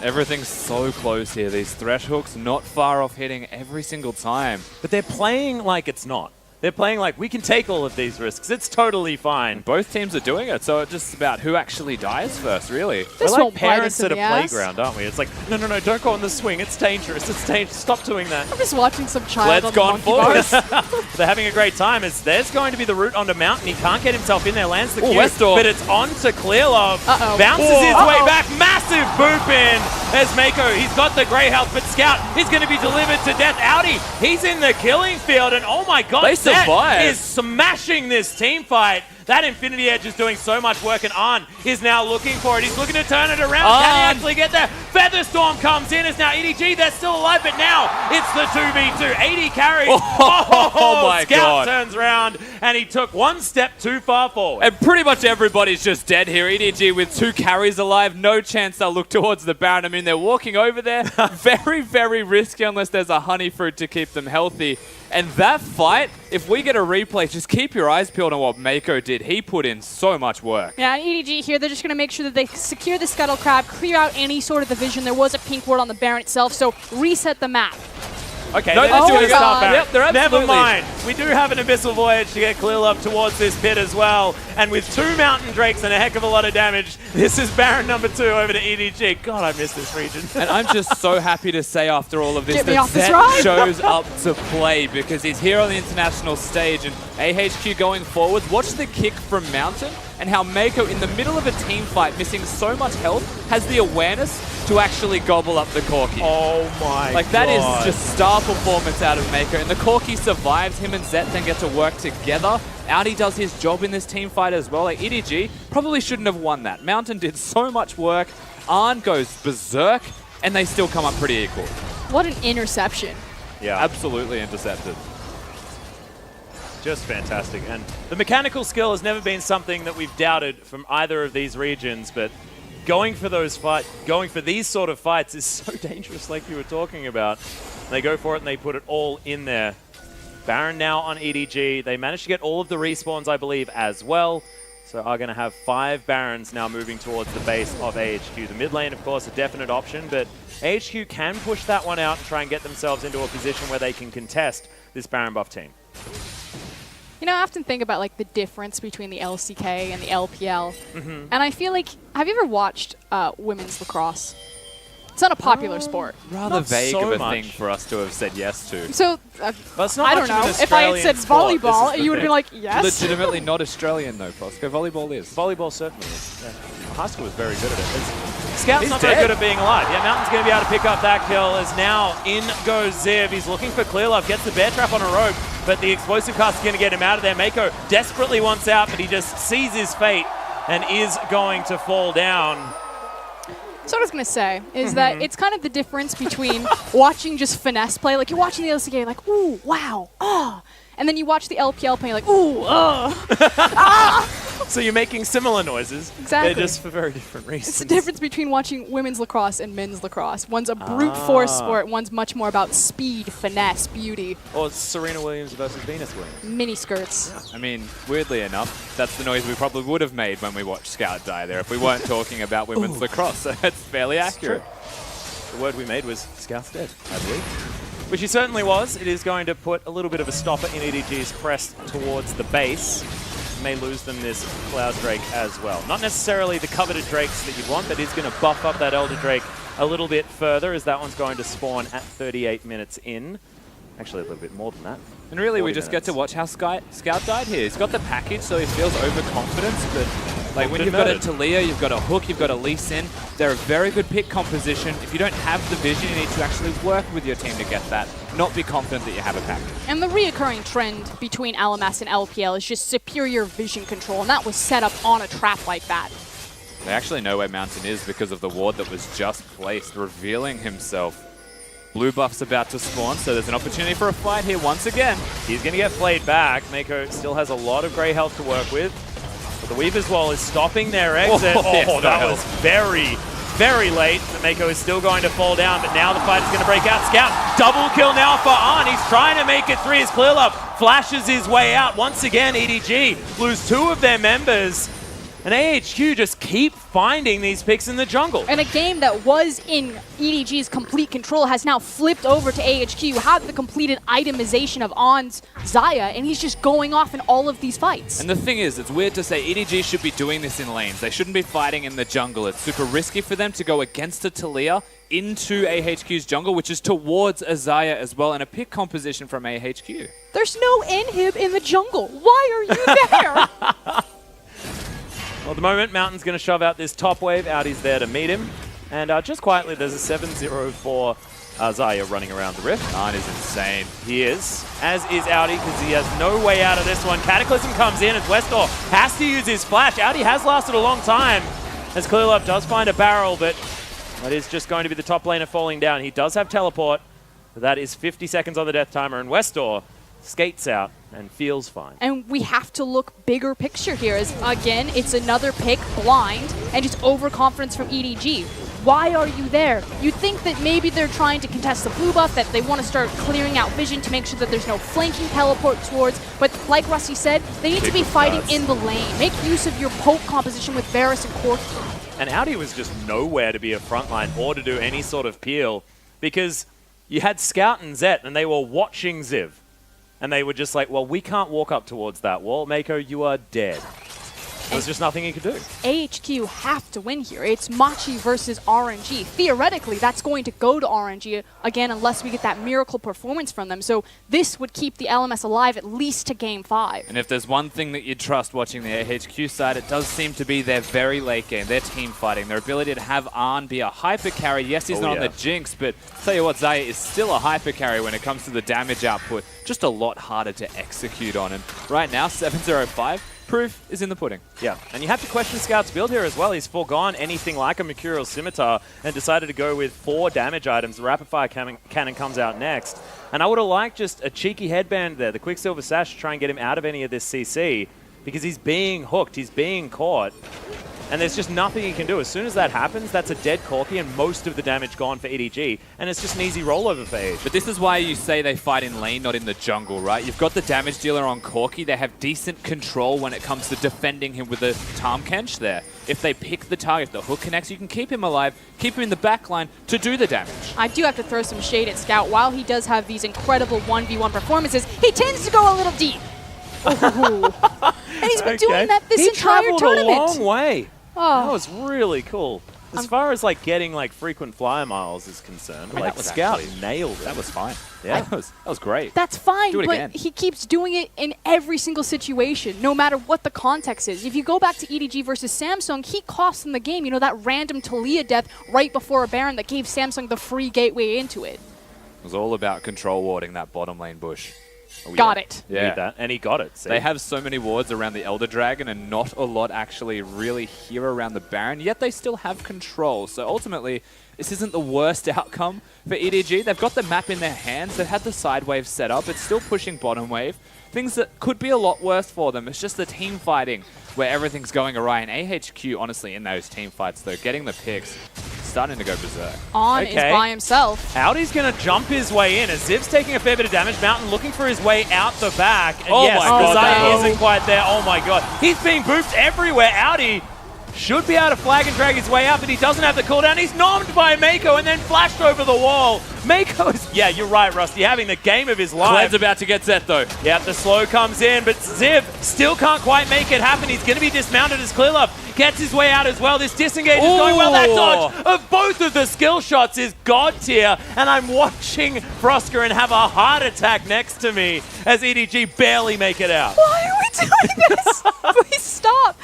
Everything's so close here. These thresh hooks not far off hitting every single time. But they're playing like it's not. They're playing like, we can take all of these risks. It's totally fine. Both teams are doing it, so it's just about who actually dies first, really. We're like parents at a playground, aren't we? It's like, no, don't go on the swing. It's dangerous. It's dangerous. Stop doing that. I'm just watching some child Let's on the forward. They're having a great time as there's going to be the route onto Mountain. He can't get himself in there. Lands the Q, but it's on to Clearlove. Bounces his way back. Massive boop in as Mako. He's got the Grey Health, but Scout is going to be delivered to death. Audi, he's in the killing field, and oh my god, Zet is smashing this team fight. That Infinity Edge is doing so much work, and Arn is now looking for it. He's looking to turn it around. Can he actually get there? Featherstorm comes in as now EDG, they're still alive, but now it's the 2v2. 80 carries. Oh my Scout turns around, and he took one step too far forward. And pretty much everybody's just dead here. EDG with 2 carries alive. No chance they'll look towards the Baron. I mean, they're walking over there. Very, very risky unless there's a honey fruit to keep them healthy. And that fight, if we get a replay, just keep your eyes peeled on what Mako did. He put in so much work. Yeah, and EDG here, they're just going to make sure that they secure the Scuttle Crab, clear out any sort of division. There was a pink ward on the Baron itself, so reset the map. Okay, no, they're doing stuff back. Yep, they're absolutely. Never mind. We do have an Abyssal Voyage to get Clearlove towards this pit as well. And with 2 Mountain Drakes and a heck of a lot of damage, this is Baron number 2 over to EDG. God, I miss this region. And I'm just so happy to say after all of this that Zet shows up to play because he's here on the international stage. And AHQ going forward, watch the kick from Mountain and how Mako, in the middle of a team fight, missing so much health, has the awareness to actually gobble up the Corki. Oh my god. Like, that is just star performance out of Mako. And the Corki survives. Him and Zet then get to work together. Audi does his job in this team fight as well. Like, EDG probably shouldn't have won that. Mountain did so much work. Arn goes berserk, and they still come up pretty equal. What an interception. Yeah. Absolutely intercepted. Just fantastic. And the mechanical skill has never been something that we've doubted from either of these regions, but going for these sort of fights is so dangerous, like you were talking about. They go for it and they put it all in there. Baron now on EDG. They managed to get all of the respawns, I believe, as well. So are going to have 5 Barons now moving towards the base of AHQ. The mid lane, of course, a definite option, but AHQ can push that one out and try and get themselves into a position where they can contest this Baron buff team. You know, I often think about like the difference between the LCK and the LPL. And I feel like, have you ever watched women's lacrosse? It's not a popular sport. Rather vague of a thing for us to have said yes to. So, I don't know. If I had said volleyball, you would have been like, yes. Legitimately not Australian, though, Posco. Volleyball is. Volleyball certainly is. Yeah. Haskell was very good at it. Scout's not very good at being alive. Yeah, Mountain's going to be able to pick up that kill as now in goes Ziv. He's looking for Clearlove, gets the bear trap on a rope, but the explosive cast is going to get him out of there. Mako desperately wants out, but he just sees his fate and is going to fall down. So what I was going to say is that it's kind of the difference between watching just finesse play. Like, you're watching the LCK, you're like, ooh, wow, ah. And then you watch the LPL play, you're like, ooh, ah. So you're making similar noises. Exactly. They're just for very different reasons. It's the difference between watching women's lacrosse and men's lacrosse. One's a brute force sport, one's much more about speed, finesse, beauty. Or Serena Williams versus Venus Williams. Mini skirts. I mean, weirdly enough, that's the noise we probably would have made when we watched Scout die there if we weren't talking about women's lacrosse. So that's fairly accurate. The word we made was Scout's dead, I believe. Which he certainly was. It is going to put a little bit of a stopper in EDG's press towards the base. May lose them this Cloud Drake as well. Not necessarily the coveted Drakes that you'd want, but he's going to buff up that Elder Drake a little bit further as that one's going to spawn at 38 minutes in. Actually, a little bit more than that. And really, we just get to watch how Scout died here. He's got the package, so he feels overconfidence, but like when you've got a Talia, you've got a Hook, you've got a Lee Sin, they're a very good pick composition. If you don't have the vision, you need to actually work with your team to get that, not be confident that you have a package. And the reoccurring trend between LMS and LPL is just superior vision control, and that was set up on a trap like that. They actually know where Mountain is because of the ward that was just placed, revealing himself. Blue buff's about to spawn, so there's an opportunity for a fight here once again. He's going to get flayed back. Mako still has a lot of grey health to work with. But the Weaver's Wall is stopping their exit. Yes, that was very, very late. The Mako is still going to fall down, but now the fight is going to break out. Scout, double kill now for Arn. He's trying to make it 3 as Clearlove flashes his way out. Once again, EDG lose 2 of their members. And AHQ just keep finding these picks in the jungle. And a game that was in EDG's complete control has now flipped over to AHQ. You have the completed itemization of On's Xayah, and he's just going off in all of these fights. And the thing is, it's weird to say EDG should be doing this in lanes. They shouldn't be fighting in the jungle. It's super risky for them to go against a Talia into AHQ's jungle, which is towards a Xayah as well, and a pick composition from AHQ. There's no inhib in the jungle. Why are you there? Well, at the moment, Mountain's going to shove out this top wave. Audie's there to meet him. And just quietly, there's a 7-0 for Xayah running around the rift. Arn is insane. He is, as is Audi, because he has no way out of this one. Cataclysm comes in as Westor has to use his flash. Audi has lasted a long time, as Clearlove does find a barrel, but that is just going to be the top laner falling down. He does have teleport, but that is 50 seconds on the death timer, and Westor skates out and feels fine. And we have to look bigger picture here as, again, it's another pick blind and just overconfidence from EDG. Why are you there? You'd think that maybe they're trying to contest the blue buff, that they want to start clearing out vision to make sure that there's no flanking teleport towards, but like Rusty said, they need to be fighting in the lane. Make use of your poke composition with Varus and Corki. And Audi was just nowhere to be a frontline or to do any sort of peel, because you had Scout and Zet and they were watching Ziv. And they were just like, well, we can't walk up towards that wall. Mako, you are dead. There's just nothing he could do. AHQ have to win here. It's Machi versus RNG. Theoretically, that's going to go to RNG again unless we get that miracle performance from them. So this would keep the LMS alive at least to Game 5. And if there's one thing that you trust watching the AHQ side, it does seem to be their very late game, their team fighting, their ability to have Arn be a hyper carry. Yes, he's not on the Jinx, but tell you what, Xayah is still a hyper carry when it comes to the damage output. Just a lot harder to execute on. And right now, 7-0-5. Proof is in the pudding. Yeah, and you have to question Scout's build here as well. He's foregone anything like a Mercurial Scimitar and decided to go with 4 damage items. The Rapid Fire Cannon comes out next. And I would have liked just a cheeky headband there, the Quicksilver Sash, to try and get him out of any of this CC, because he's being hooked, he's being caught. And there's just nothing he can do. As soon as that happens, that's a dead Corki and most of the damage gone for EDG. And it's just an easy rollover for AHQ. But this is why you say they fight in lane, not in the jungle, right? You've got the damage dealer on Corki. They have decent control when it comes to defending him with a Tarmkench there. If they pick the target, if the hook connects, you can keep him alive, keep him in the back line to do the damage. I do have to throw some shade at Scout. While he does have these incredible 1v1 performances, he tends to go a little deep. And he's been doing that this entire tournament. He traveled a long way. Oh. That was really cool. As far as like getting like frequent flyer miles is concerned, like Scout nailed it. That was fine. Yeah, that was great. That's fine, Do it but again. he keeps doing it in every single situation, no matter what the context is. If you go back to EDG versus Samsung, he cost them the game. You know, that random Talia death right before a Baron that gave Samsung the free gateway into it. It was all about control warding that bottom lane bush. Got it. Yeah, that, and he got it. See? They have so many wards around the Elder Dragon and not a lot actually really here around the Baron, yet they still have control. So ultimately, this isn't the worst outcome for EDG. They've got the map in their hands. They've had the side wave set up. It's still pushing bottom wave. things that could be a lot worse for them. It's just the team fighting where everything's going awry. And AHQ, honestly, in those team fights, though, getting the picks, starting to go berserk. On is by himself. Audi's going to jump his way in as Ziv's taking a fair bit of damage. Mountain looking for his way out the back. And Oh yes, my God, Zaya isn't quite there. Oh my God. He's being booped everywhere. Audi should be able to flag and drag his way out, but he doesn't have the cooldown. He's nommed by Mako and then flashed over the wall. Mako is, yeah, you're right, Rusty, having the game of his life. Cled's about to get set, though. Yep, the slow comes in, but Ziv still can't quite make it happen. He's going to be dismounted as Clearlove gets his way out as well. This disengage is going well. That dodge of both of the skill shots is god tier, and I'm watching Frosker and have a heart attack next to me as EDG barely make it out. Why are we doing this? Please stop.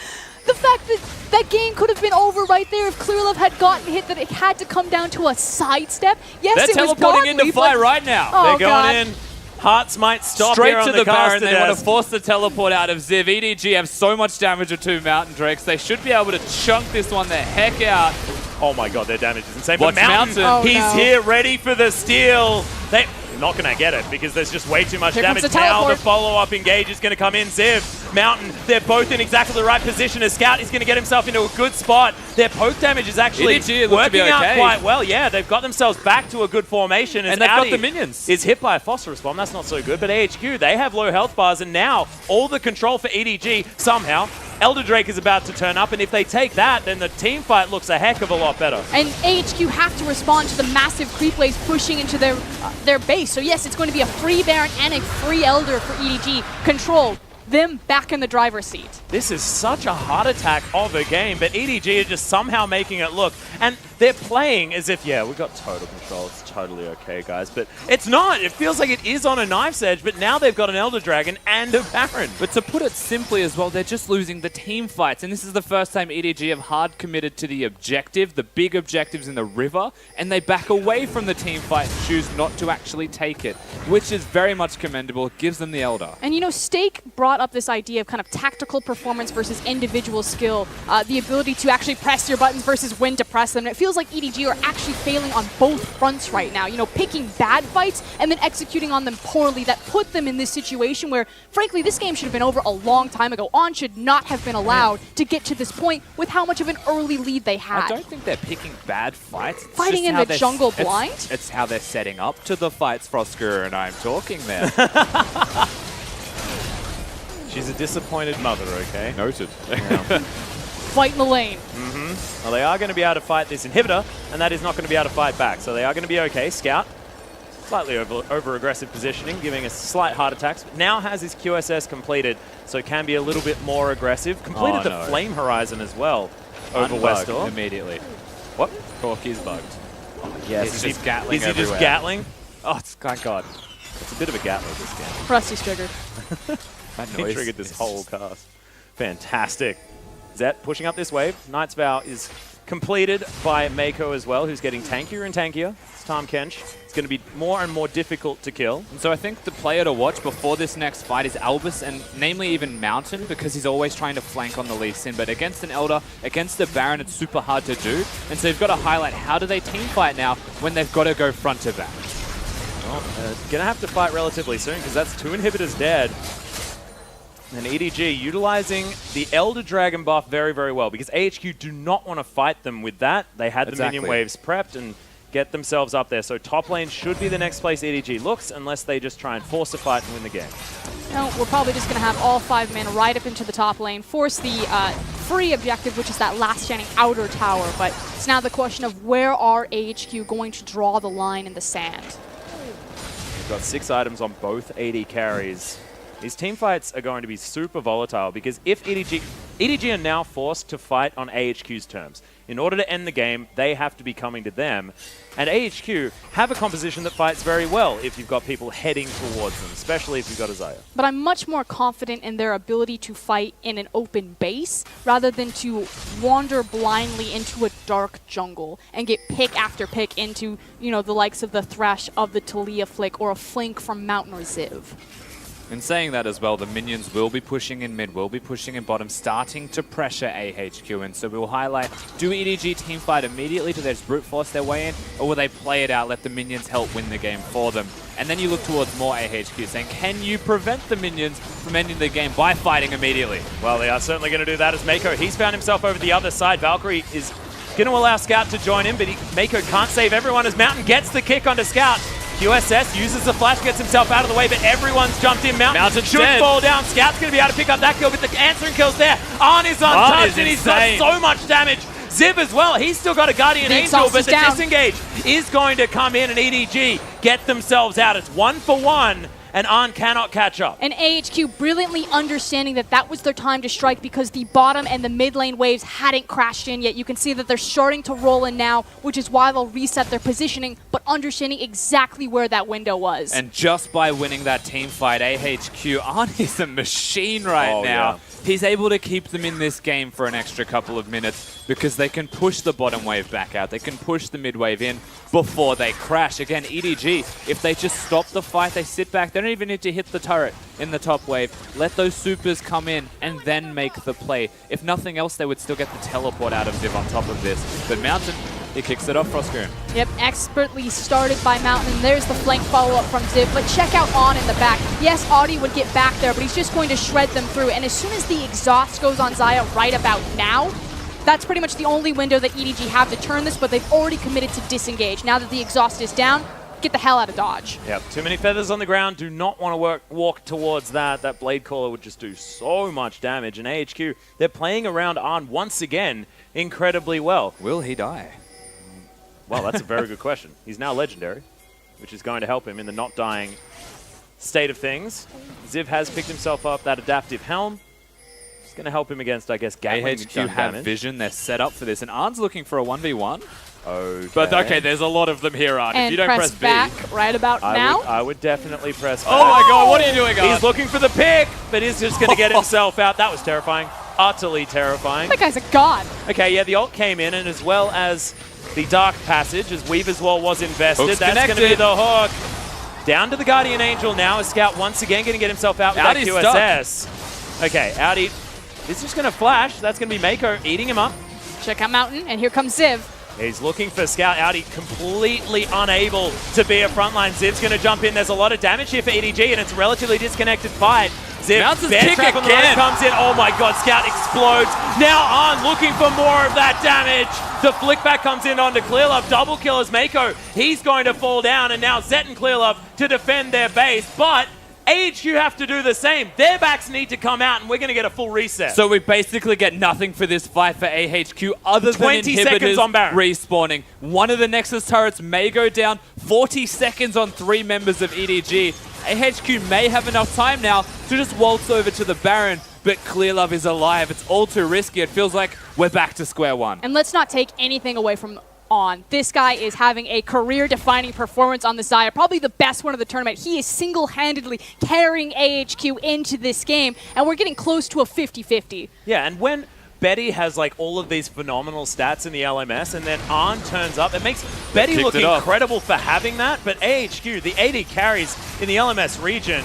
The fact that that game could have been over right there if Clearlove had gotten hit, that it had to come down to a sidestep. Yes, They're it was teleporting godly, into fight but- right now. Oh, They're going God. in. Hearts might stop Straight here on to the Baron. They want Caster to force the teleport out of Ziv. EDG have so much damage with 2 Mountain Drakes. They should be able to chunk this one the heck out. Oh my God, their damage is insane. Watch But Mountain, Mountain. Oh, he's no. here ready for the steal. They're not going to get it because there's just way too much Here comes damage. the Now teleport. the follow-up engage is going to come in. Ziv, Mountain, they're both in exactly the right position. As Scout is going to get himself into a good spot. Their poke damage is actually EDG look to be working out okay. quite well. Yeah, they've got themselves back to a good formation. As And they've got Audi the minions. is hit by a phosphorus bomb. That's not so good. But AHQ, they have low health bars, and now all the control for EDG somehow. Elder Drake is about to turn up, and if they take that, then the team fight looks a heck of a lot better. And AHQ have to respond to the massive creep waves pushing into their base. So yes, it's going to be a free Baron and a free Elder for EDG. Control them back in the driver's seat. This is such a heart attack of a game, but EDG are just somehow making it look, and they're playing as if, yeah, we've got total control, it's totally okay, guys, but it's not. It feels like it is on a knife's edge, but now they've got an Elder Dragon and a Baron. But to put it simply as well, they're just losing the team fights. And this is the first time EDG have hard committed to the objective, the big objectives in the river, and they back away from the team fight and choose not to actually take it, which is very much commendable. It gives them the Elder. And you know, Stake brought up this idea of kind of tactical performance versus individual skill, the ability to actually press your buttons versus when to press them. And it feels like EDG are actually failing on both fronts right now. You know, picking bad fights and then executing on them poorly that put them in this situation where, frankly, this game should have been over a long time ago. On should not have been allowed to get to this point with how much of an early lead they had. I don't think they're picking bad fights. It's Fighting just in how the jungle it's- blind? It's how they're setting up to the fights, Frosker and I'm talking there. She's a disappointed mother, okay? Noted. Fight in the lane. Well, they are going to be able to fight this inhibitor, and that is not going to be able to fight back, so they are going to be okay. Scout, slightly over-aggressive positioning, giving us slight heart attacks, but now has his QSS completed, so can be a little bit more aggressive. Completed the Flame Horizon as well over Unbugged Westall. immediately. What? Cork is bugged. Yes, It's just Gatling Is he just everywhere. Gatling? Oh, it's, my God. It's a bit of a Gatling this game. Rusty's triggered. That He noise triggered this is whole cast. Fantastic. Zet pushing up this wave. Knight's Vow is completed by Mako as well, who's getting tankier and tankier. It's Tom Kench. It's going to be more and more difficult to kill. And so I think the player to watch before this next fight is Albus, and namely even Mountain, because he's always trying to flank on the Lee Sin. But against an Elder, against the Baron, it's super hard to do. And so you've got to highlight how do they team fight now when they've got to go front to back. Well, going to have to fight relatively soon because that's 2 inhibitors dead. And EDG utilizing the Elder Dragon buff very, very well because AHQ do not want to fight them with that. They had the minion waves prepped and get themselves up there. So top lane should be the next place EDG looks unless they just try and force a fight and win the game. No, we're probably just going to have all 5 men right up into the top lane, force the free objective, which is that last standing outer tower. But it's now the question of where are AHQ going to draw the line in the sand? We've got 6 items on both AD carries. These team fights are going to be super volatile because if EDG are now forced to fight on AHQ's terms. In order to end the game, they have to be coming to them. And AHQ have a composition that fights very well if you've got people heading towards them, especially if you've got Isaiah. But I'm much more confident in their ability to fight in an open base rather than to wander blindly into a dark jungle and get pick after pick into, you know, the likes of the Thresh, of the Talia Flick, or a flank from Mountain or Ziv. In saying that as well, the minions will be pushing in mid, will be pushing in bottom, starting to pressure AHQ. And so we'll highlight, do EDG teamfight immediately? Do they just brute force their way in? Or will they play it out, let the minions help win the game for them? And then you look towards more AHQ, saying, can you prevent the minions from ending the game by fighting immediately? Well, they are certainly going to do that as Mako. He's found himself over the other side. Valkyrie is going to allow Scout to join him, but Mako can't save everyone as Mountain gets the kick onto Scout. QSS uses the flash, gets himself out of the way, but everyone's jumped in. Mountain should fall down. Scout's going to be able to pick up that kill, but the answering kill's there. Arn is untouched, and he's got so much damage. Ziv as well. He's still got a Guardian Angel, but the disengage is going to come in, and EDG get themselves out. It's 1-for-1. And Arn cannot catch up. And AHQ brilliantly understanding that that was their time to strike because the bottom and the mid lane waves hadn't crashed in yet. You can see that they're starting to roll in now, which is why they'll reset their positioning, but understanding exactly where that window was. And just by winning that team fight, AHQ, Arn is a machine right now. Yeah. He's able to keep them in this game for an extra couple of minutes because they can push the bottom wave back out. They can push the mid wave in before they crash. Again, EDG, if they just stop the fight, they sit back. They don't even need to hit the turret in the top wave. Let those supers come in and then make the play. If nothing else, they would still get the teleport out of Ziv on top of this. But Mountain, he kicks it off, Frostgoon. Yep, expertly started by Mountain. There's the flank follow-up from Ziv, but check out On in the back. Yes, Audi would get back there, but he's just going to shred them through. And as soon as the exhaust goes on Xayah right about now, that's pretty much the only window that EDG have to turn this, but they've already committed to disengage. Now that the exhaust is down, get the hell out of dodge. Yep, too many feathers on the ground. Do not want to walk towards that. That Blade Caller would just do so much damage. And AHQ, they're playing around Arn once again incredibly well. Will he die? Well, that's a very good question. He's now legendary, which is going to help him in the not dying state of things. Ziv has picked himself up that adaptive helm. It's going to help him against, I guess, Gatling AHQ have damage. vision. They're set up for this. And Arn's looking for a 1v1. Okay. But okay, there's a lot of them here, Arn. And if you don't press B, back right about now. I would definitely press back. Oh my god, what are you doing, Arn? He's looking for the pick, but he's just going to get himself out. That was terrifying. Utterly terrifying. That guy's a god. Okay, yeah, the ult came in, and as well as the Dark Passage, as Weaver's Wall was invested. Hook's That's going to be the hook. Down to the Guardian Angel now. As Scout once again going to get himself out with that QSS. Okay, Audi is just going to flash. That's going to be Mako eating him up. Check out Mountain, and here comes Ziv. He's looking for Scout. Audi completely unable to be a frontline. Ziv's going to jump in. There's a lot of damage here for EDG, and it's a relatively disconnected fight. Ziv, bear trap on the roof comes in. Oh my god, Scout explodes. Now On looking for more of that damage. The flick back comes in onto Clearlove. Double kill as Mako. He's going to fall down, and now Zet and Clearlove to defend their base. But AHQ have to do the same. Their backs need to come out, and we're going to get a full reset. So we basically get nothing for this fight for AHQ other than 20 seconds on Baron. Respawning. One of the Nexus turrets may go down. 40 seconds on 3 members of EDG. AHQ may have enough time now to just waltz over to the Baron, but Clearlove is alive. It's all too risky. It feels like we're back to square one. And let's not take anything away from On. This guy is having a career-defining performance on the Xayah, probably the best one of the tournament. He is single-handedly carrying AHQ into this game, and we're getting close to a 50-50. Yeah, and when Betty has like all of these phenomenal stats in the LMS, and then Arn turns up, it makes Betty look incredible for having that, but AHQ, the AD carries in the LMS region,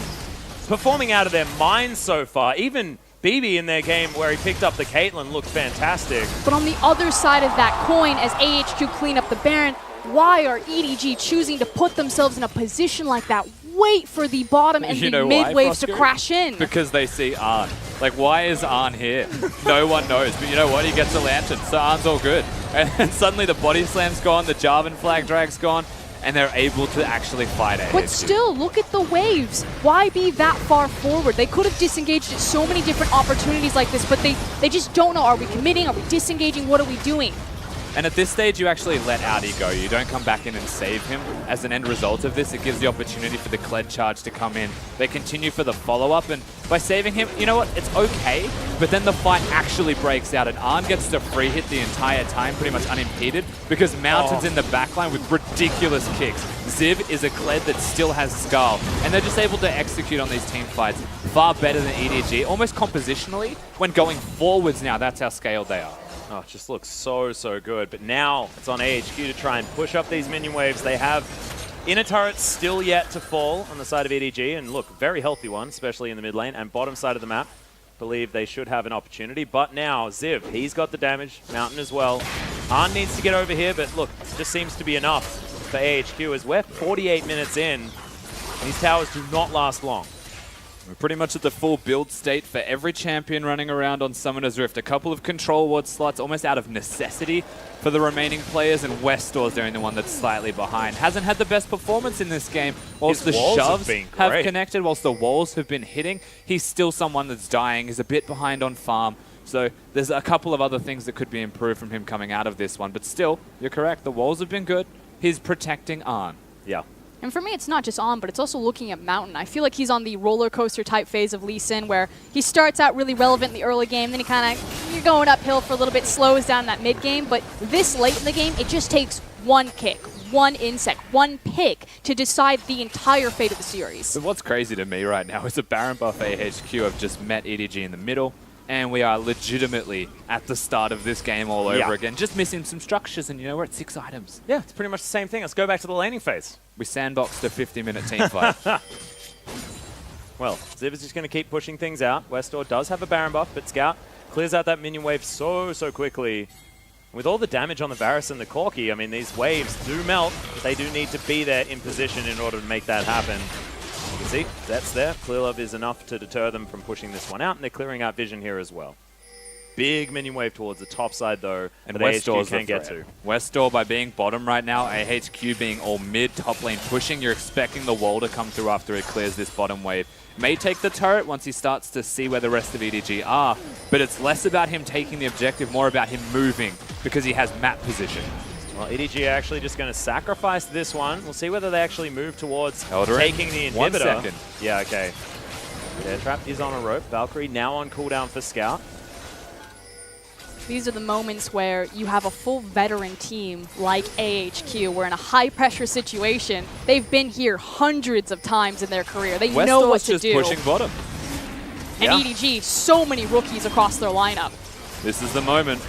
performing out of their minds so far. Even BB in their game where he picked up the Caitlyn looked fantastic. But on the other side of that coin, as AHQ clean up the Baron, why are EDG choosing to put themselves in a position like that? Wait for the bottom and the mid waves to crash in. Because they see Arn. Like, why is Arn here? No one knows. But you know what? He gets a lantern, so Arn's all good. And suddenly the body slam's gone, the Jarvan flag drag's gone, and they're able to actually fight it. But still, look at the waves. Why be that far forward? They could have disengaged at so many different opportunities like this, but they just don't know. Are we committing? Are we disengaging? What are we doing? And at this stage, you actually let Audi go. You don't come back in and save him. As an end result of this, it gives the opportunity for the Kled charge to come in. They continue for the follow-up, and by saving him, you know what? It's okay, but then the fight actually breaks out, and Arn gets to free hit the entire time, pretty much unimpeded, because Mountain's in the backline with ridiculous kicks. Ziv is a Kled that still has Skull, and they're just able to execute on these team fights far better than EDG, almost compositionally. When going forwards now, that's how scaled they are. Oh, it just looks so, so good. But now it's on AHQ to try and push up these minion waves. They have Inner turret's still yet to fall on the side of EDG, and look, very healthy one, especially in the mid lane, and bottom side of the map. Believe they should have an opportunity, but now Ziv, he's got the damage, Mountain as well. Arn needs to get over here, but look, it just seems to be enough for AHQ as we're 48 minutes in, and these towers do not last long. We're pretty much at the full build state for every champion running around on Summoner's Rift. A couple of control ward slots almost out of necessity for the remaining players, and Westor's the only one that's slightly behind. Hasn't had the best performance in this game. Whilst the shoves have connected, whilst the walls have been hitting, he's still someone that's dying. He's a bit behind on farm. So there's a couple of other things that could be improved from him coming out of this one. But still, you're correct. The walls have been good. He's protecting Arn. Yeah. And for me, it's not just on, but it's also looking at Mountain. I feel like he's on the roller coaster type phase of Lee Sin, where he starts out really relevant in the early game, then he kind of, you're going uphill for a little bit, slows down that mid game. But this late in the game, it just takes one kick, one insect, one pick to decide the entire fate of the series. But what's crazy to me right now is the Baron buff AHQ have just met EDG in the middle, and we are legitimately at the start of this game all over again. Just missing some structures, and you know, we're at 6 items. Yeah, it's pretty much the same thing. Let's go back to the laning phase. We sandboxed a 50-minute team fight. Well, Ziv is just going to keep pushing things out. Westor does have a Baron buff, but Scout clears out that minion wave so quickly. With all the damage on the Varus and the Corki, I mean, these waves do melt, but they do need to be there in position in order to make that happen. You can see, that's there. Clear Love is enough to deter them from pushing this one out, and they're clearing out vision here as well. Big minion wave towards the top side, though, and AHQ can get to. Westor, by being bottom right now, AHQ being all mid, top lane pushing, you're expecting the wall to come through after it clears this bottom wave. May take the turret once he starts to see where the rest of EDG are, but it's less about him taking the objective, more about him moving, because he has map position. Well, EDG are actually just going to sacrifice this one. We'll see whether they actually move towards Eldering. taking the inhibitor. 1 second. Yeah, okay. Bear Trap is on a rope. Valkyrie now on cooldown for Scout. These are the moments where you have a full veteran team like AHQ. We're in a high-pressure situation. They've been here hundreds of times in their career. They know what to do. Westor's just pushing bottom. And EDG, so many rookies across their lineup. This is the moment.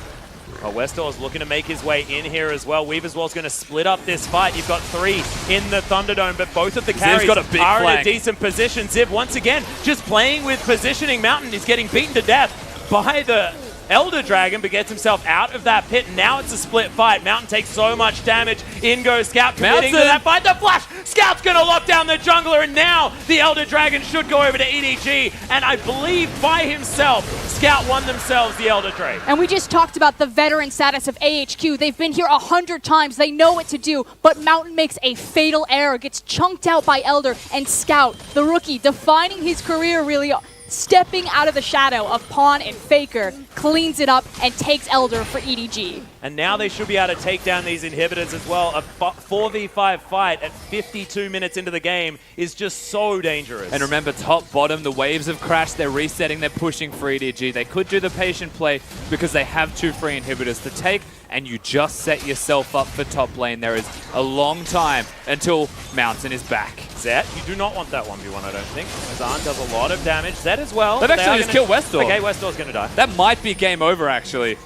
Well, Westor is looking to make his way in here as well. Weave as well is going to split up this fight. You've got 3 in the Thunderdome, but both of the carries got a big are flank. in a decent position. Ziv, once again, just playing with positioning. Mountain is getting beaten to death by the Elder Dragon, but gets himself out of that pit. Now it's a split fight. Mountain takes so much damage. In goes Scout, committing to that fight. The flash! Scout's going to lock down the jungler, and now the Elder Dragon should go over to EDG. And I believe by himself, Scout won themselves the Elder Dragon. And we just talked about the veteran status of AHQ. They've been here 100 times. They know what to do, but Mountain makes a fatal error, gets chunked out by Elder, and Scout, the rookie, defining his career really, stepping out of the shadow of Pawn and Faker, cleans it up and takes Elder for EDG. And now they should be able to take down these inhibitors as well. A 4v5 fight at 52 minutes into the game is just so dangerous. And remember, top, bottom, the waves have crashed. They're resetting. They're pushing for EDG. They could do the patient play because they have 2 free inhibitors to take, and you just set yourself up for top lane. There is a long time until Mountain is back. Zet, you do not want that 1v1, I don't think. Azan does a lot of damage. Zet as well. They've actually just killed Westor. Okay, Westor's going to die. That might be game over, actually.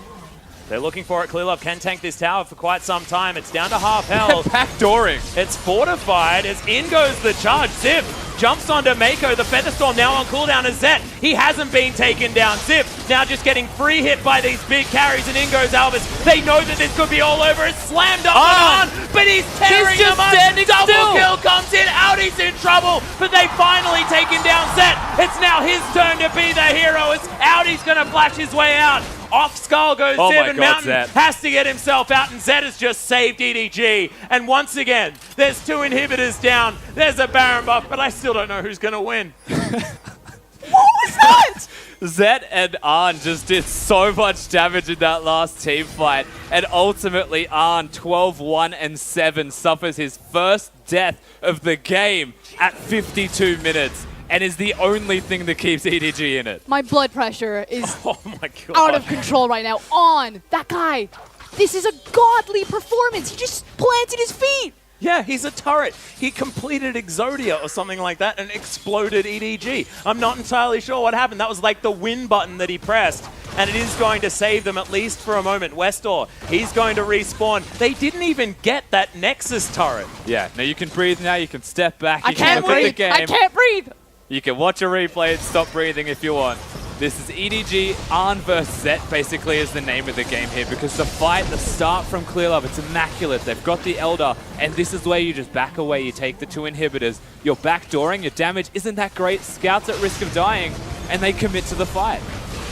They're looking for it. Clear Love can tank this tower for quite some time. It's down to half health. Backdooring. It's fortified as in goes the charge. Ziv jumps onto Mako. The Featherstorm now on cooldown as Zet. He hasn't been taken down. Ziv now just getting free hit by these big carries, and in goes Albus. They know that this could be all over. It's slammed up and on, but he's tearing them up. Double kill comes in. Audie's in trouble, but they finally taken down Zet. It's now his turn to be the hero as Audie's going to flash his way out. Off Skull goes Ziv, and Mountain Zed has to get himself out, and Zed has just saved EDG. And once again, there's 2 inhibitors down. There's a Baron buff, but I still don't know who's going to win. What was that? Zed and Arn just did so much damage in that last team fight, and ultimately Arn, 12-1-7, suffers his first death of the game at 52 minutes. And is the only thing that keeps EDG in it. My blood pressure is Oh my God. out of control right now. On that guy. This is a godly performance. He just planted his feet. Yeah, he's a turret. He completed Exodia or something like that and exploded EDG. I'm not entirely sure what happened. That was like the win button that he pressed. and it is going to save them at least for a moment. Westor, he's going to respawn. They didn't even get that Nexus turret. Yeah, now you can breathe now, you can step back, I you can can't look at the breathe. game. I can't breathe. You can watch a replay and stop breathing if you want. This is EDG, Arn vs. Zet basically is the name of the game here, because the fight, the start from Clear Love, it's immaculate. They've got the Elder, and this is where you just back away. You take the 2 inhibitors, you're backdooring, your damage isn't that great, Scout's at risk of dying, and they commit to the fight.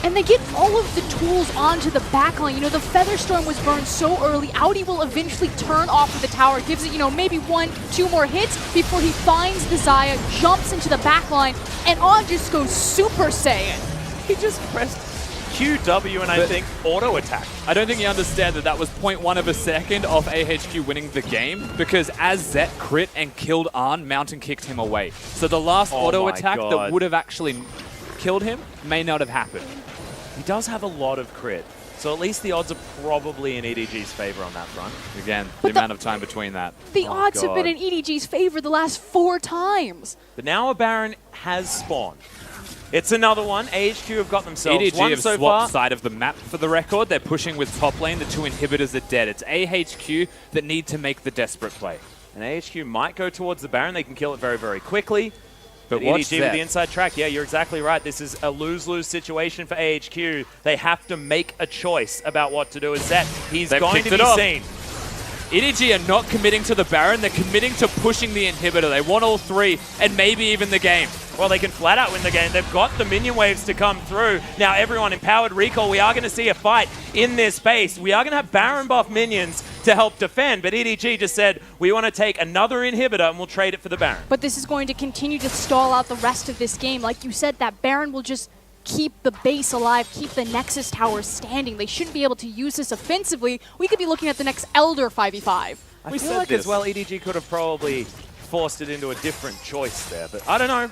And they get all of the tools onto the backline. You know, the Featherstorm was burned so early. Audi will eventually turn off of the tower, gives it, you know, maybe 1-2 more hits before he finds the Xayah, jumps into the backline, and On just goes Super Saiyan. He just pressed QW and I think auto attack. I don't think you understand that that was 0.1 of a second of AHQ winning the game, because as Zet crit and killed Arn, Mountain kicked him away. So the last auto attack that would have actually killed him may not have happened. He does have a lot of crit, so at least the odds are probably in EDG's favor on that front. Again, the amount of time between that. The odds have been in EDG's favor the last 4 times. But now a Baron has spawned. It's another one. AHQ have got themselves EDG one have so swapped far. side of the map for the record. They're pushing with top lane. The 2 inhibitors are dead. It's AHQ that need to make the desperate play. And AHQ might go towards the Baron. They can kill it very, very quickly. But EDG watch with that. the inside track. Yeah, you're exactly right. This is a lose-lose situation for AHQ. They have to make a choice about what to do with Zet. He's going to be seen. EDG are not committing to the Baron. They're committing to pushing the inhibitor. They want all 3 and maybe even the game. Well, they can flat out win the game. They've got the minion waves to come through. Now, everyone, Empowered Recall, we are going to see a fight in this space. We are going to have Baron buff minions to help defend, but EDG just said, we want to take another inhibitor and we'll trade it for the Baron. But this is going to continue to stall out the rest of this game. Like you said, that Baron will just keep the base alive, keep the Nexus Tower standing. They shouldn't be able to use this offensively. We could be looking at the next Elder 5v5. I feel like as well, EDG could have probably forced it into a different choice there, but I don't know.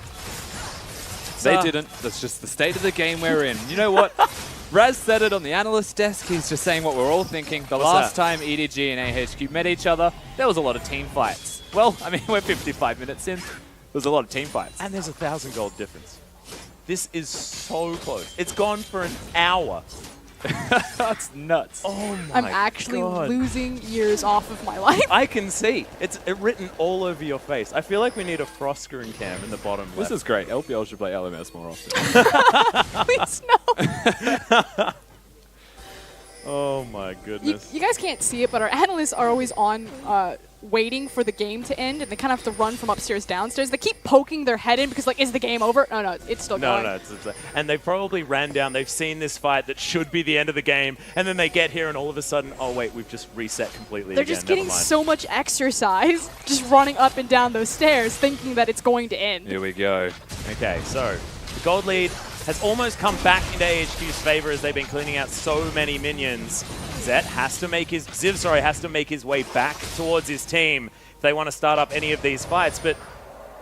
They didn't. That's just the state of the game we're in. You know what? Raz said it on the analyst desk. He's just saying what we're all thinking. The last time EDG and AHQ met each other, there was a lot of team fights. Well, I mean, we're 55 minutes in. There's a lot of team fights. And there's 1,000 gold difference. This is so close. It's gone for an hour. That's nuts. Oh my I'm actually losing years off of my life. I can see. It's written all over your face. I feel like we need a Frostgrin cam in the bottom left. This is great. LPL should play LMS more often. Please, no. Oh my goodness. You guys can't see it, but our analysts are always on waiting for the game to end, and they kind of have to run from upstairs downstairs. They keep poking their head in because, like, is the game over? No, it's still going. No, it's and they probably ran down. They've seen this fight that should be the end of the game, and then they get here, and all of a sudden, oh wait, we've just reset completely. They're just getting so much exercise, just running up and down those stairs, thinking that it's going to end. Here we go. Okay, so the gold lead has almost come back into AHQ's favor as they've been cleaning out so many minions. Zet has to make Ziv has to make his way back towards his team if they want to start up any of these fights. But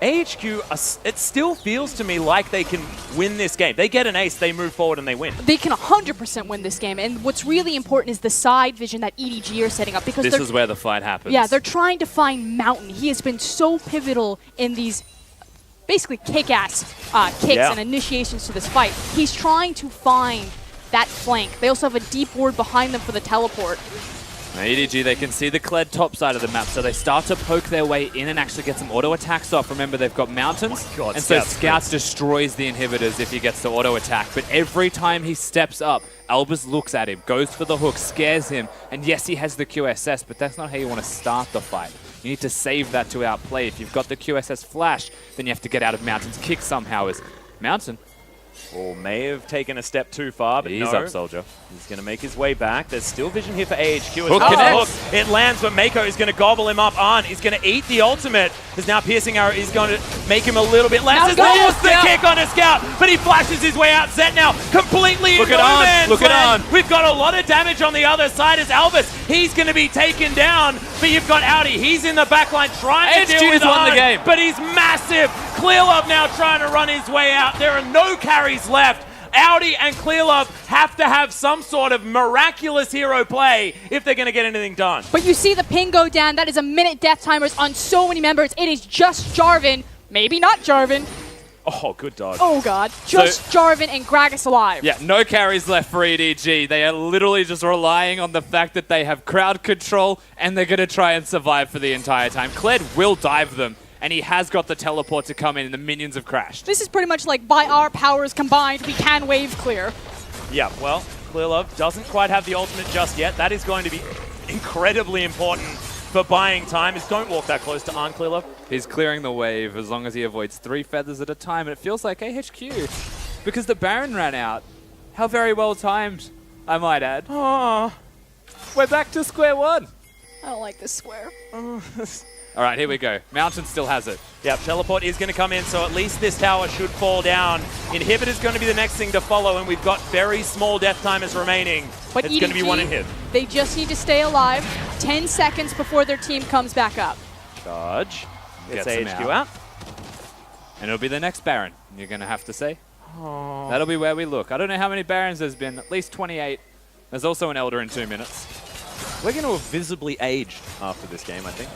AHQ, it still feels to me like they can win this game. They get an ace, they move forward, and they win. They can 100% win this game. And what's really important is the side vision that EDG are setting up. Because this is where the fight happens. Yeah, they're trying to find Mountain. He has been so pivotal in these basically kick-ass kicks and initiations to this fight. He's trying to find that flank. They also have a deep ward behind them for the teleport. Now EDG, they can see the Kled top side of the map, so they start to poke their way in and actually get some auto attacks off. Remember, they've got mountains, and so Scouts destroys the inhibitors if he gets the auto attack. But every time he steps up, Albus looks at him, goes for the hook, scares him, and yes, he has the QSS, but that's not how you want to start the fight. You need to save that to outplay. If you've got the QSS flash, then you have to get out of Mountain's kick somehow. As Mountain may have taken a step too far, but he's no. up, Soldier. He's going to make his way back. There's still vision here for AHQ. Hook connects. It lands, but Mako is going to gobble him up. Arn is going to eat the ultimate. There's now Piercing Arrow is going to make him a little bit less. There's the kick on a Scout, but he flashes his way out. Zet now completely in no man's land. We've got a lot of damage on the other side as Albus. He's going to be taken down, but you've got Audi. He's in the back line trying to deal with won Arn, the game. but he's massive. Clearlove now trying to run his way out. There are no carries left. Audi and Clearlove have to have some sort of miraculous hero play if they're going to get anything done. But you see the ping go down. That is a minute death timers on so many members. It is just Jarvan. Maybe not Jarvan. Oh, good dodge. Oh, God. Just Jarvan and Gragas alive. Yeah, no carries left for EDG. They are literally just relying on the fact that they have crowd control, and they're going to try and survive for the entire time. Kled will dive them, and he has got the teleport to come in, and the minions have crashed. This is pretty much like, by our powers combined, we can wave clear. Yeah, well, Clearlove doesn't quite have the ultimate just yet. That is going to be incredibly important for buying time. Just don't walk that close to Arn, Clearlove. He's clearing the wave as long as he avoids 3 feathers at a time, and it feels like AHQ, because the Baron ran out. How very well timed, I might add. Oh, We're back to square one. I don't like this square. All right, here we go. Mountain still has it. yeah, teleport is going to come in, so at least this tower should fall down. Inhibit is going to be the next thing to follow, and we've got very small death timers remaining. But it's EDG, going to be one inhib. They just need to stay alive 10 seconds before their team comes back up. Charge. Gets Gets him AHQ out. And it'll be the next Baron, you're going to have to say. Oh. That'll be where we look. I don't know how many Barons there's been. At least 28. There's also an Elder in 2 minutes. We're going to have visibly aged after this game, I think.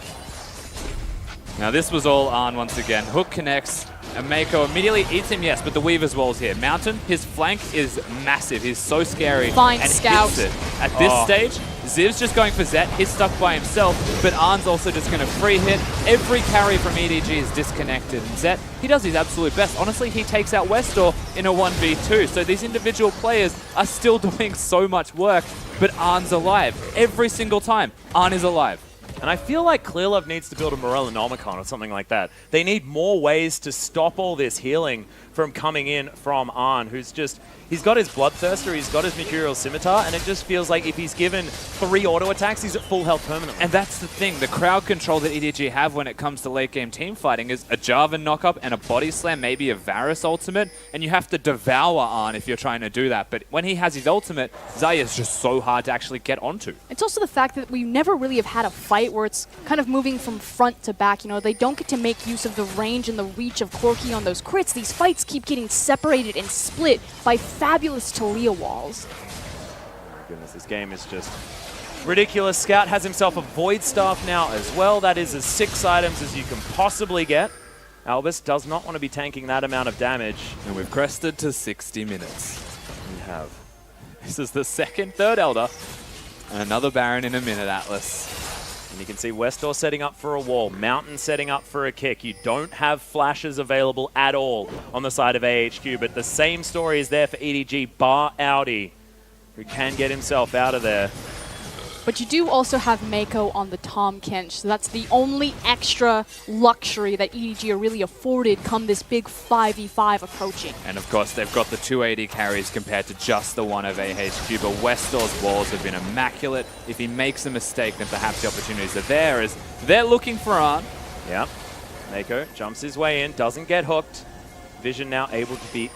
Now this was all Arn once again. Hook connects, and Mako immediately eats him, yes, but the Weaver's Wall's here. Mountain, his flank is massive. He's so scary. Fine and scout. hits it. At this stage, Ziv's just going for Zet. He's stuck by himself, but Arn's also just going to free hit. Every carry from EDG is disconnected. And Zet, he does his absolute best. Honestly, he takes out Westor in a 1v2. So these individual players are still doing so much work, but Arn's alive. Every single time, Arn is alive. And I feel like Clearlove needs to build a Morellonomicon or something like that. They need more ways to stop all this healing from coming in from Arn, who's just... He's got his Bloodthirster, he's got his Mercurial Scimitar, and it just feels like if he's given 3 auto attacks, he's at full health permanently. And that's the thing, the crowd control that EDG have when it comes to late game team fighting is a Jarvan knockup and a body slam, maybe a Varus ultimate, and you have to devour Arn if you're trying to do that. But when he has his ultimate, Xayah is just so hard to actually get onto. It's also the fact that we never really have had a fight where it's kind of moving from front to back. You know, they don't get to make use of the range and the reach of Corki on those crits. These fights keep getting separated and split by fabulous Talia walls. Oh my goodness, this game is just ridiculous. Scout has himself a Void Staff now as well. That is as 6 items as you can possibly get. Albus does not want to be tanking that amount of damage. And we've crested to 60 minutes. We have. This is the third Elder, and another Baron in a minute, Atlas. And you can see Westor setting up for a wall, Mountain setting up for a kick. You don't have flashes available at all on the side of AHQ, but the same story is there for EDG, bar Audi, who can get himself out of there. But you do also have Mako on the Tahm Kench, so that's the only extra luxury that EDG are really afforded come this big 5v5 approaching. And of course, they've got the 280 carries compared to just the one of AHQ, but Westor's walls have been immaculate. If he makes a mistake, then perhaps the opportunities are there, as they're looking for Arn. Yeah, Mako jumps his way in, doesn't get hooked. Vision now able to be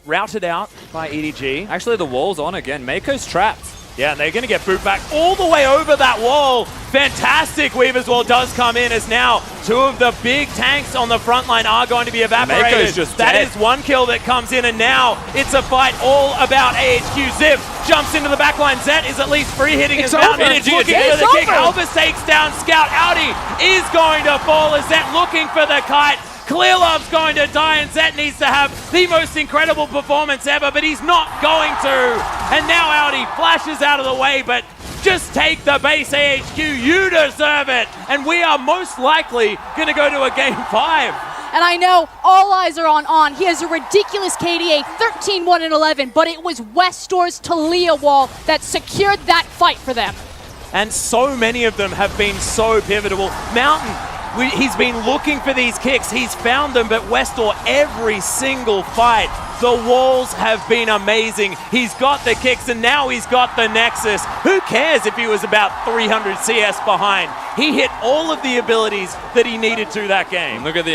routed out by EDG. Actually, the wall's on again. Mako's trapped. Yeah, and they're going to get boot back all the way over that wall. Fantastic. Weaver's Wall does come in as now 2 of the big tanks on the front line are going to be evaporated. Mako's just That dead. is 1 kill that comes in, and now it's a fight all about AHQ. Ziv jumps into the back line. Zet is at least free hitting his Mountain. It's Looking over. for the kick. Albus takes down Scout. Audi is going to fall as Zet looking for the kite. Clearlove's going to die, and Zet needs to have the most incredible performance ever, but he's not going to. And now Audi flashes out of the way, but just take the base, AHQ. You deserve it. And we are most likely going to go to a game 5. And I know all eyes are on Arn. He has a ridiculous KDA, 13-1-11, but it was Westor's Talia wall that secured that fight for them. And so many of them have been so pivotal. Mountain, he's been looking for these kicks. He's found them, but Westor, every single fight, the walls have been amazing. He's got the kicks, and now he's got the Nexus. Who cares if he was about 300 CS behind? He hit all of the abilities that he needed to that game. Look at the